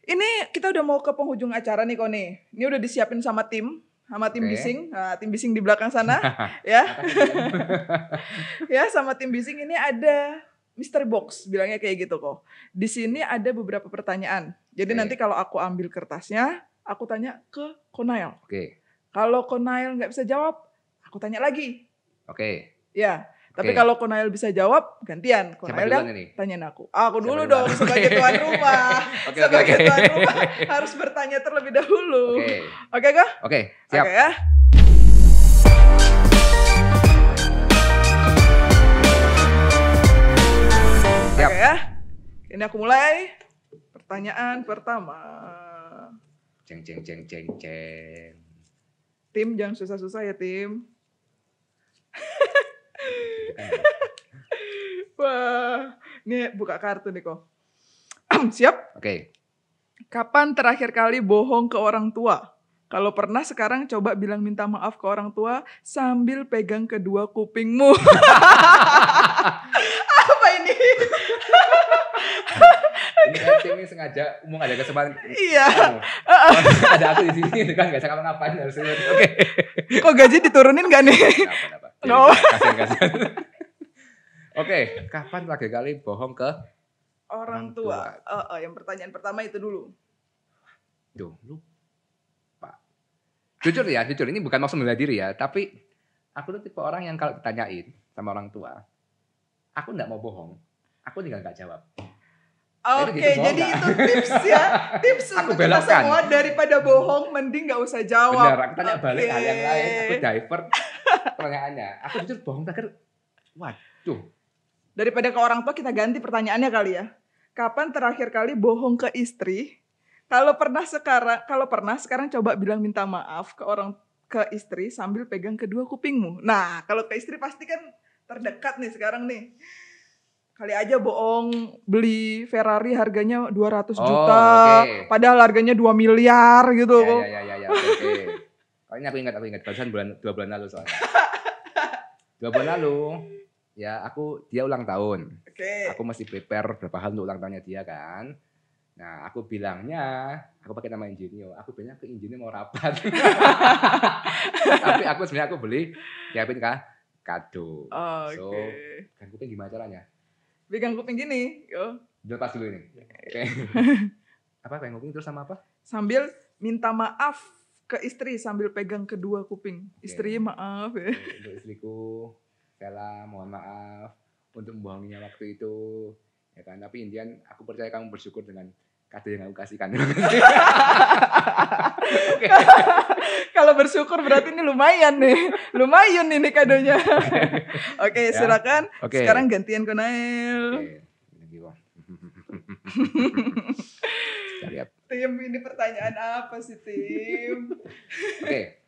ini kita udah mau ke penghujung acara nih kok nih. Ini udah disiapin sama tim Bising. Nah, tim Bising di belakang sana, ya. Ya, sama tim Bising ini ada mystery box, bilangnya kayak gitu kok. Di sini ada beberapa pertanyaan. Jadi nanti kalau aku ambil kertasnya, aku tanya ke Konail. Oke. Kalau Konail nggak bisa jawab, aku tanya lagi. Oke. Ya. Tapi kalau Konail bisa jawab, gantian. Konail yang tanyain aku. Aku dulu dong sebagai tuan rumah. Sebagai tuan rumah harus bertanya terlebih dahulu. Oke kah? Oke, siap. Oke ya. Siap. Oke ya. Ini aku mulai. Pertanyaan pertama. Ceng. Tim jangan susah-susah ya tim. Wah, ini buka kartu nih kok. Siap? Oke. Kapan terakhir kali bohong ke orang tua? Kalau pernah sekarang coba bilang minta maaf ke orang tua sambil pegang kedua kupingmu. Apa ini? Ini kan tim ini sengaja umum ada kesempatan. Iya. Ada aku di sini itu kan nggak bisa ngapa-ngapain harus. Oke. Kok gaji diturunin gak nih? Kenapa? No. Kasian. Oke, kapan terakhir kali bohong ke Orang tua. Yang pertanyaan pertama itu dulu. Duh, lupa. Jujur ini bukan maksud membela diri ya, tapi aku tuh tipe orang yang kalau ditanyain sama orang tua, aku nggak mau bohong, aku tinggal nggak jawab. Oke, jadi itu tips ya, tips Aku untuk kita belokkan. semua daripada bohong, mending nggak usah jawab. Benar, aku tanya balik hal yang lain, aku divert pertanyaannya. Aku jujur bohong terakhir, waduh. Daripada ke orang tua kita ganti pertanyaannya kali ya. Kapan terakhir kali bohong ke istri? Kalau pernah sekarang coba bilang minta maaf ke istri sambil pegang kedua kupingmu. Nah, kalau ke istri pasti kan terdekat nih sekarang nih. Kali aja bohong beli Ferrari harganya 200 juta, Okay. padahal harganya 2 miliar gitu. Ya, oke. Kali ini aku ingat, barusan 2 bulan lalu soalnya. 2 bulan lalu, ya dia ulang tahun. Oke. Aku masih prepare beberapa hal untuk ulang tahunnya dia kan. Nah, aku pakai nama Ingenio. Aku bilangnya ke Ingenio mau rapat. Tapi sebenarnya aku beli, nyiapin kado. So, kan kuping gimana caranya? Pegang kuping gini. Lepas dulu ini. Oke. Apa pegang kuping terus sama apa? Sambil minta maaf ke istri sambil pegang kedua kuping. Istri maaf ya. Untuk istriku, Stella, mohon maaf untuk membohonginya waktu itu. Ya kan, tapi Indian aku percaya kamu bersyukur dengan kado yang aku kasihkan. Okay. Kalau bersyukur berarti ini lumayan ini kadonya. Oke, silakan. Okay. Sekarang gantian Konael. Kita lihat. Tim, ini pertanyaan apa sih tim? Oke.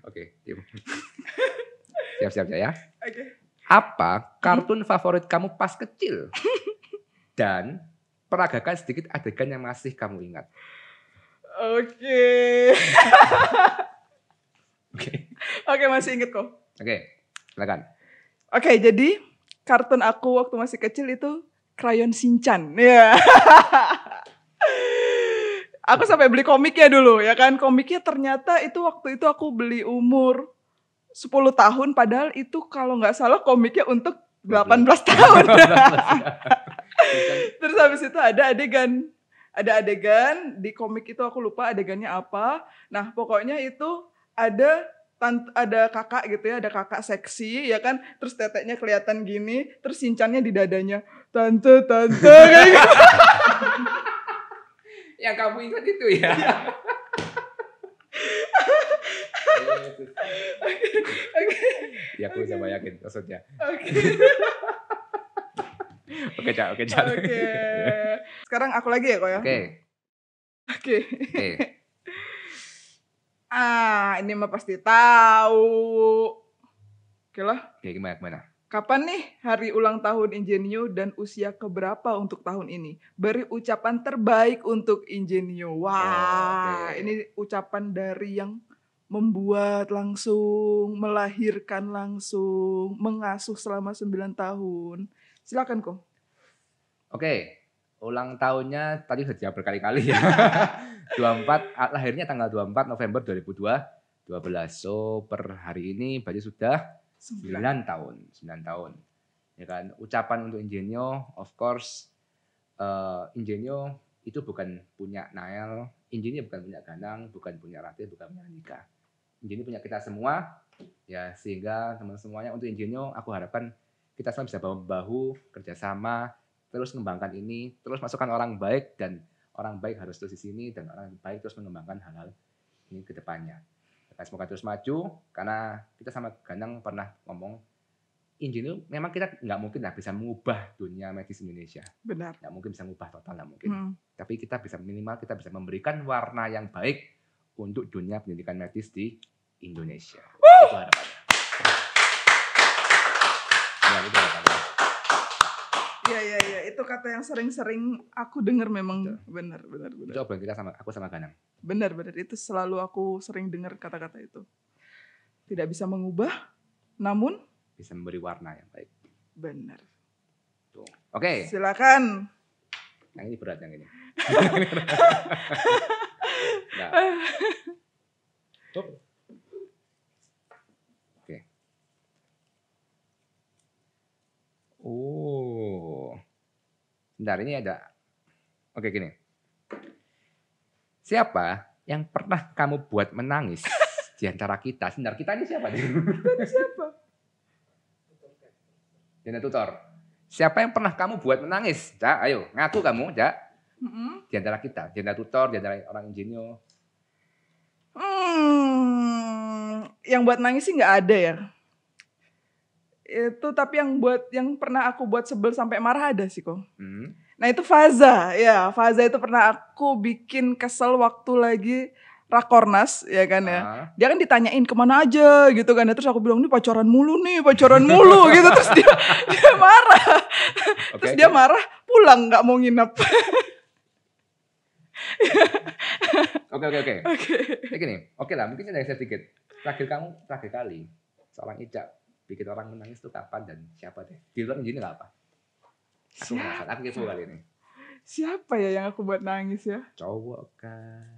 Oke, tim. Siap-siap ya. Oke. Apa kartun favorit kamu pas kecil? Dan peragakan sedikit adegan yang masih kamu ingat. Oke. Oke, masih inget kok. Oke, silakan. Oke, jadi kartun aku waktu masih kecil itu Crayon Shinchan. Ya. Aku sampai beli komiknya dulu ya kan. Komiknya ternyata itu waktu itu aku beli umur 10 tahun, padahal itu kalau nggak salah komiknya untuk 18 tahun. Terus habis itu ada adegan di komik itu, aku lupa adegannya apa. Nah, pokoknya itu ada kakak gitu ya, ada kakak seksi ya kan, terus teteknya kelihatan gini, terus Shinchannya di dadanya. Tante kayak gitu. Yang kamu ingat itu ya? Ya aku bisa bayangin maksudnya. Oke, Cak. Oke. Sekarang aku lagi ya kok ya? Oke. Ini mah pasti tahu. Oke lah. Oke, gimana? Kapan nih hari ulang tahun Ingenio dan usia keberapa untuk tahun ini? Beri ucapan terbaik untuk Ingenio. Wah, ini ucapan dari yang membuat langsung, melahirkan langsung, mengasuh selama 9 tahun. Silakan kok. Oke, ulang tahunnya tadi sudah berkali-kali ya. 24, lahirnya tanggal 24 November 2012. So, per hari ini berarti sudah 9 tahun. Ya kan, ucapan untuk Ingenio, of course, Ingenio itu bukan punya Nael, Ingenio bukan punya Ganang, bukan punya Ratih, bukan punya Nika. Ingenio punya kita semua, ya sehingga teman semuanya untuk Ingenio, aku harapkan kita semua bisa bahu-bahu, kerjasama, terus mengembangkan ini, terus masukkan orang baik, dan orang baik harus terus di sini, dan orang baik terus mengembangkan hal-hal ini ke depannya. Semoga terus maju, karena kita sama Ganang pernah ngomong, Ingenio memang kita nggak mungkin lah bisa mengubah dunia medis Indonesia. Benar. Nggak mungkin bisa mengubah total, nggak mungkin. Tapi kita bisa memberikan warna yang baik untuk dunia pendidikan medis di Indonesia. Itu harapannya. Ya, itu harapannya. Iya, itu kata yang sering-sering aku dengar memang. Benar. Coba kita aku sama Ganang. Benar, itu selalu aku sering dengar kata-kata itu. Tidak bisa mengubah, namun bisa memberi warna yang baik. Benar. Tuh. Oke. Silakan. Yang ini berat yang ini. Nah. Oke. Oh. Bentar, ini ada. Oke, gini. Siapa yang pernah kamu buat menangis di antara kita? Sebentar, kita ini siapa nih? Siapa? Janda tutor. Siapa yang pernah kamu buat menangis? Ja, ayo, ngaku kamu, Ja. Di antara kita, janda tutor, di antara orang ingenio. Yang buat nangis sih nggak ada ya. Itu tapi yang pernah aku buat sebel sampai marah ada sih kok. Nah itu Faza, ya Faza itu pernah aku bikin kesel waktu lagi Rakornas, ya kan ya. Dia kan ditanyain kemana aja gitu kan ya. Terus aku bilang, nih pacaran mulu gitu. Terus dia marah. Terus dia marah pulang gak mau nginep. Oke. Kayak gini, oke lah mungkin ada sedikit. Terakhir kali seorang Ica bikin orang menangis itu kapan dan siapa deh? Di luar ini gak apa? Aku kepo kali ini. Siapa ya yang aku buat nangis ya? Cowok kan?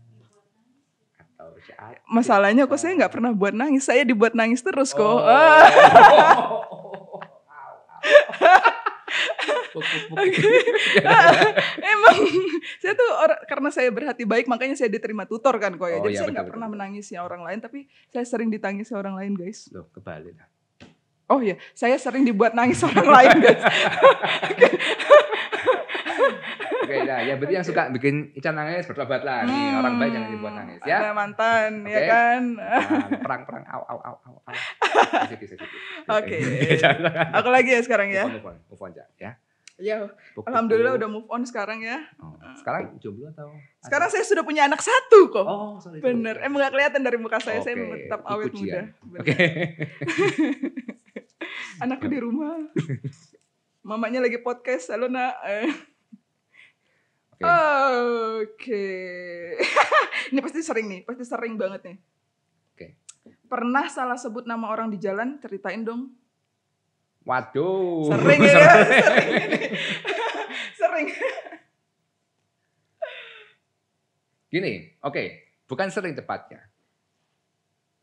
Atau siapa? Masalahnya kok saya nggak pernah buat nangis, saya dibuat nangis terus kok. Emang saya tuh karena saya berhati baik makanya saya diterima tutor kan kok ya. Jadi saya nggak pernah menangisi orang lain, tapi saya sering ditangisi orang lain guys. Loh kebalik lah. Oh iya, saya sering dibuat nangis orang lain guys. Oke, nah ya berarti yang suka bikin Ica nangis bertobat lah. Nih orang baik jangan dibuat nangis ya. Ada mantan ya kan. Perang au. Oke. Aku lagi ya sekarang ya. Move on ya. Ya, alhamdulillah udah move on sekarang ya. Sekarang jomblo atau? Sekarang saya sudah punya anak 1 kok. Oh, sorry. Bener, emang gak kelihatan dari muka saya tetap awet muda. Oke. Anakku di rumah. Mamanya lagi podcast, halo nak. Oke. Ini pasti sering banget nih. Oke. Pernah salah sebut nama orang di jalan, ceritain dong. Waduh. Sering ya, sering. Gini, oke. Bukan sering tepatnya.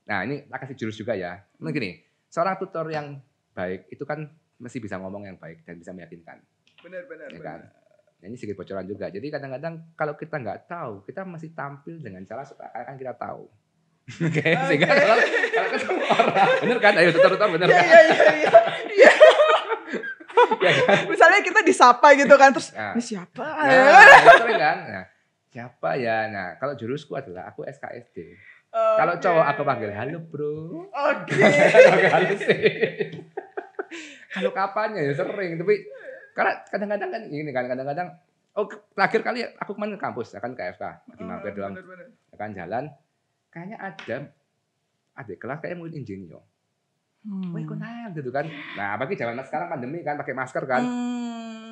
Nah ini tak kasih jurus juga ya. Nah gini, seorang tutor yang baik itu kan mesti bisa ngomong yang baik dan bisa meyakinkan. Benar. Ya kan? Nah, ini sedikit bocoran juga. Jadi kadang-kadang kalau kita nggak tahu, kita masih tampil dengan cara seakan kita tahu. Oke. Sehingga kalau ketemu orang, bener kan? Ayo tutor bener kan? Iya. Ya kan? Misalnya kita disapa gitu kan, terus ini siapa? Sering kan? Nah, siapa ya? Nah, kalau jurusku adalah aku SKSD. Kalau cowok aku panggil halo bro. Oke. Halo sih. Kalau kapannya ya sering, tapi karena kadang-kadang kan ini kan kadang-kadang terakhir kali aku kemarin ke kampus ya kan ke FK lagi mampir doang ya kan jalan kayaknya ada adik kelas kayak mungkin ingenio. Wah ikut nang gitu kan. Nah bagi zaman sekarang pandemi kan pakai masker kan.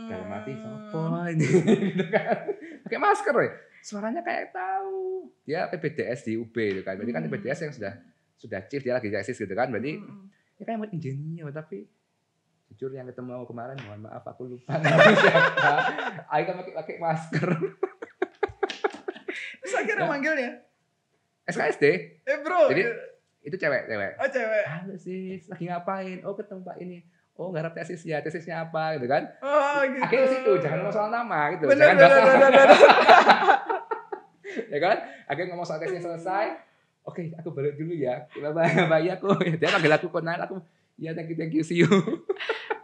Dalam hati sopo ini gitu kan. Pakai masker ya. Suaranya kayak tahu. Dia PPDS di UB gitu kan. Berarti kan PPDS yang sudah chief dia lagi eksis gitu kan. Berarti ya kayak mungkin ingenio tapi jujur yang ketemu kemarin, mohon maaf aku lupa siapa. Ayo kan pakai masker. Terus akhirnya manggilnya? SKSD. Bro. Jadi itu cewek. Oh cewek. Halo sis, lagi ngapain? Oh ketemu Pak ini. Oh garap tesisnya apa gitu kan. Oh gitu. Akhirnya situ, jangan ngomong soal nama gitu. Bener. Ya kan? Akhirnya ngomong soal tesisnya selesai. Oke, aku balik dulu ya. Bye aku. Dia panggil aku kenal aku. Ya thank you see you.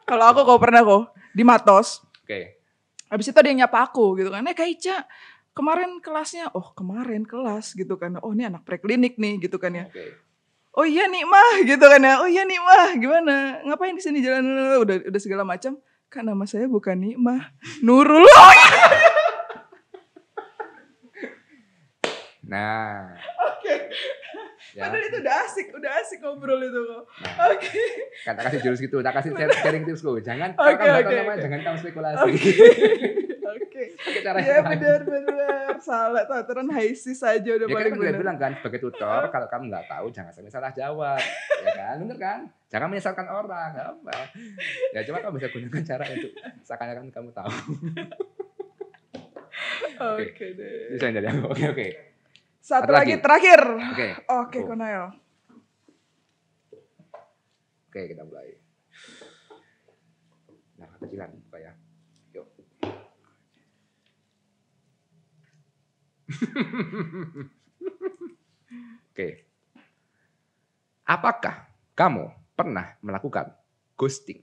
Kalau aku pernah di Matos. Oke. Habis itu dia nyapa aku gitu kan. Kak Ica, kemarin kelasnya. Oh kemarin kelas gitu kan. Oh ini anak preklinik nih gitu kan ya. Okay. Oh iya Nikmah gitu kan ya. Oh iya Nikmah gimana? Ngapain di sini jalan udah segala macam. Kan nama saya bukan Nikmah, Nurul. Nah. Oke. Ya. Padahal itu udah asik ngobrol itu kok. Nah, Oke. Kata kasih jurus gitu, tak kasih sharing tipsku. Jangan kamu spekulasi. Oke. Oke. Pakai cara Iya yang lain. benar. Salah tataran high sis aja udah Ya kan paling aku udah benar. bilang kan sebagai tutor, kalau kamu nggak tahu jangan sampai salah jawab, ya kan, bener kan? Jangan menyesatkan orang, nggak apa. Ya cuma kamu bisa gunakan cara untuk seakan-akan kamu tahu. Oke deh. Bisa dari aku. Oke. Satu Satu lagi lagi. terakhir. Oke. Oke, Oh. Konael. Oke, kita mulai. Nah, kecilan Pak ya. Yuk. Oke. Apakah kamu pernah melakukan ghosting?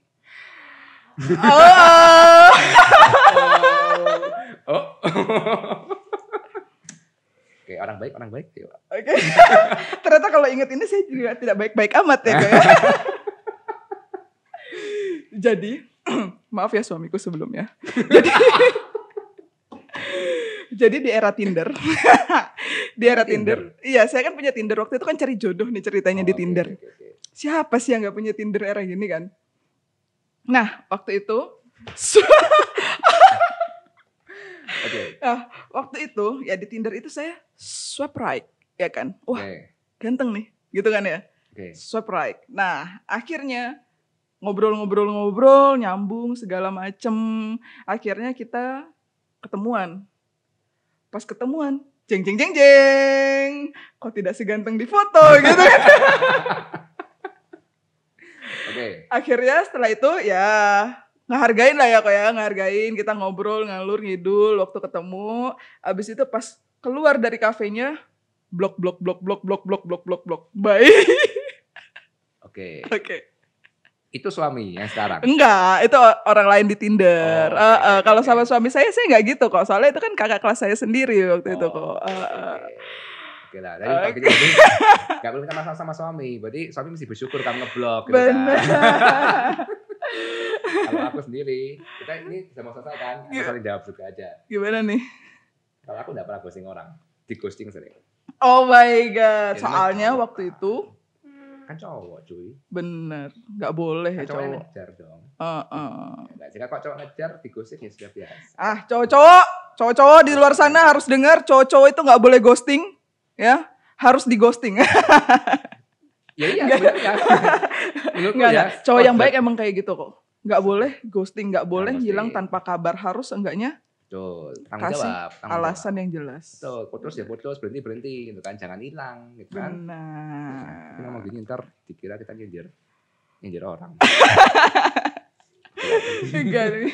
Oh. Oh. Oke, orang baik. Yuk. Oke. Ternyata kalau inget ini saya juga tidak baik-baik amat ya, Kak, ya. Jadi, maaf ya suamiku sebelumnya. Jadi di era Tinder. Di era Tinder. Iya, saya kan punya Tinder. Waktu itu kan cari jodoh nih ceritanya di Oke, Tinder. oke. Siapa sih yang gak punya Tinder era gini kan? Nah, waktu itu ya di Tinder itu saya swipe right, ya kan? Wah, Oke. ganteng nih, gitu kan ya? Oke. Swipe right. Nah, akhirnya ngobrol, nyambung segala macem. Akhirnya kita ketemuan. Pas ketemuan, jeng. Kok tidak seganteng di foto gitu kan? Oke. Akhirnya setelah itu ya ngehargain lah ya kok ya, ngehargain, kita ngobrol ngalur ngidul waktu ketemu. Abis itu pas keluar dari kafenya, blok. Bye. Oke. Oke. Itu suami yang sekarang. Enggak, itu orang lain di Tinder. Oh, oke, Kalau oke. sama suami saya nggak gitu kok. Soalnya itu kan kakak kelas saya sendiri waktu itu kok. Oke lah, jadi Oke. berarti nggak perlu minta masalah sama suami. Berarti suami mesti bersyukur kamu ngeblok gitu Benar. kan. Kalau aku sendiri, kita ini bisa mau selesai kan? Aku saling jawab juga aja. Gimana nih? Kalau aku nggak pernah ghosting orang, di ghosting sering. Oh my god. Ya, Soalnya memang. waktu itu Kan cowok cuy. bener, nggak boleh ya Kan cowok yang cowok. ngejar dong. Heeh. Nah, jika kok cowok ngejar, di ghosting ya sudah biasa. Ah, cowok-cowok di luar sana harus dengar, cowok-cowok itu nggak boleh ghosting, ya, harus di ghosting. Ya iya, sebenarnya. Menurutku Nggak, ya. cowok yang kodrat. baik emang kayak gitu kok. Nggak boleh ghosting, nggak boleh ghosting. hilang tanpa kabar, harus enggaknya Betul, tanggung kasih jawab. tanggung alasan jawab. yang jelas. Betul, putus ya putus, berhenti gitu kan, jangan hilang gitu kan. Benar. Kita ngomong gini ntar dikira kita nyindir orang. Enggak nih.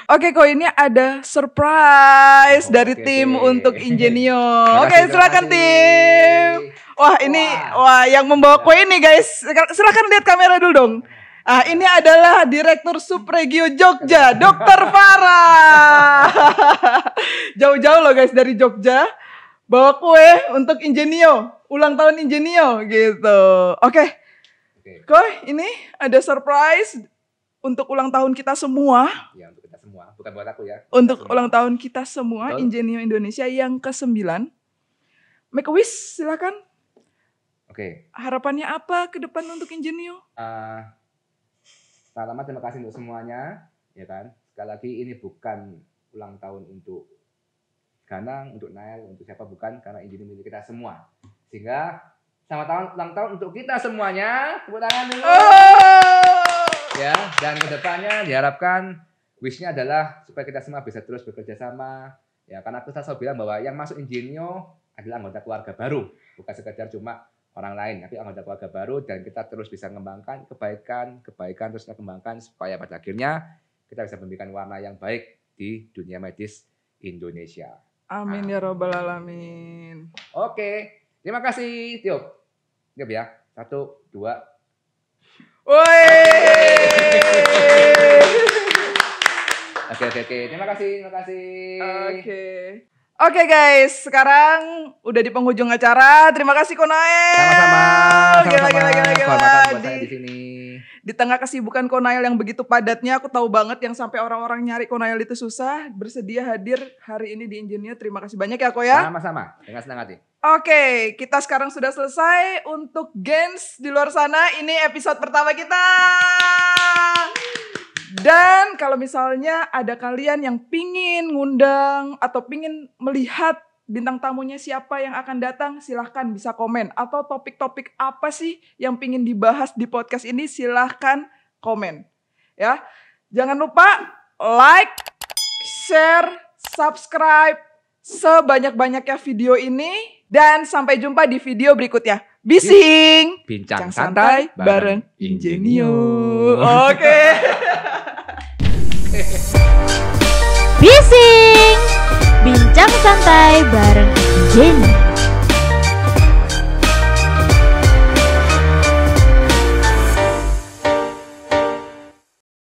Oke, kok ini ada surprise dari Oke, tim oke. untuk Ingenio. Terima Oke, kasih, silakan terima kasih. tim. Wah, ini wah yang membawa kue ini guys. Silakan lihat kamera dulu dong. Ah, ini adalah Direktur Subregio Jogja, Dr. Farah. Jauh-jauh loh guys dari Jogja. Bawa kue untuk Ingenio, ulang tahun Ingenio gitu. Oke. Oke, Koi, ini ada surprise untuk ulang tahun kita semua. ya untuk kita semua, bukan buat aku ya. Untuk Kita semua. ulang tahun kita semua, Betul. Ingenio Indonesia yang ke-9. Make a wish, silakan. Oke, Harapannya apa ke depan untuk Ingenio? pertama terima kasih untuk semuanya, ya kan. Sekali lagi ini bukan ulang tahun untuk Ganang, untuk Nael, untuk siapa bukan, karena ini milik kita semua. Sehingga selamat ulang tahun untuk kita semuanya. Tepuk tangan dulu. Oh! Ya, dan kedepannya diharapkan wish-nya adalah supaya kita semua bisa terus bekerja sama. Ya, karena aku selalu bilang bahwa yang masuk Ingenio adalah anggota keluarga baru, bukan sekedar cuma orang lain, tapi anggota keluarga baru, dan kita terus bisa mengembangkan kebaikan terus kita kembangkan supaya pada akhirnya kita bisa memberikan warna yang baik di dunia medis Indonesia. Amin ya robbal alamin. Oke, terima kasih, Tiop. Tiop ya, 1, 2. Woi. Oke, terima kasih. Oke guys, sekarang udah di penghujung acara. Terima kasih Konael. Sama-sama. Gila. Kehormatan buat saya di sini. Di tengah kesibukan Konael yang begitu padatnya, aku tahu banget yang sampai orang-orang nyari Konael itu susah, bersedia hadir hari ini di Ingenio. Terima kasih banyak ya Ko ya. Sama-sama, dengan senang hati. Oke, kita sekarang sudah selesai untuk Gens di luar sana. Ini episode pertama kita. Dan kalau misalnya ada kalian yang pingin ngundang atau pingin melihat bintang tamunya siapa yang akan datang, silahkan bisa komen. Atau topik-topik apa sih yang pingin dibahas di podcast ini, silahkan komen. Ya, jangan lupa like, share, subscribe sebanyak-banyaknya video ini. Dan sampai jumpa di video berikutnya. Bising! Bincang santai bareng Ingenio. Oke. Bising! Bincang santai bareng Ingenio.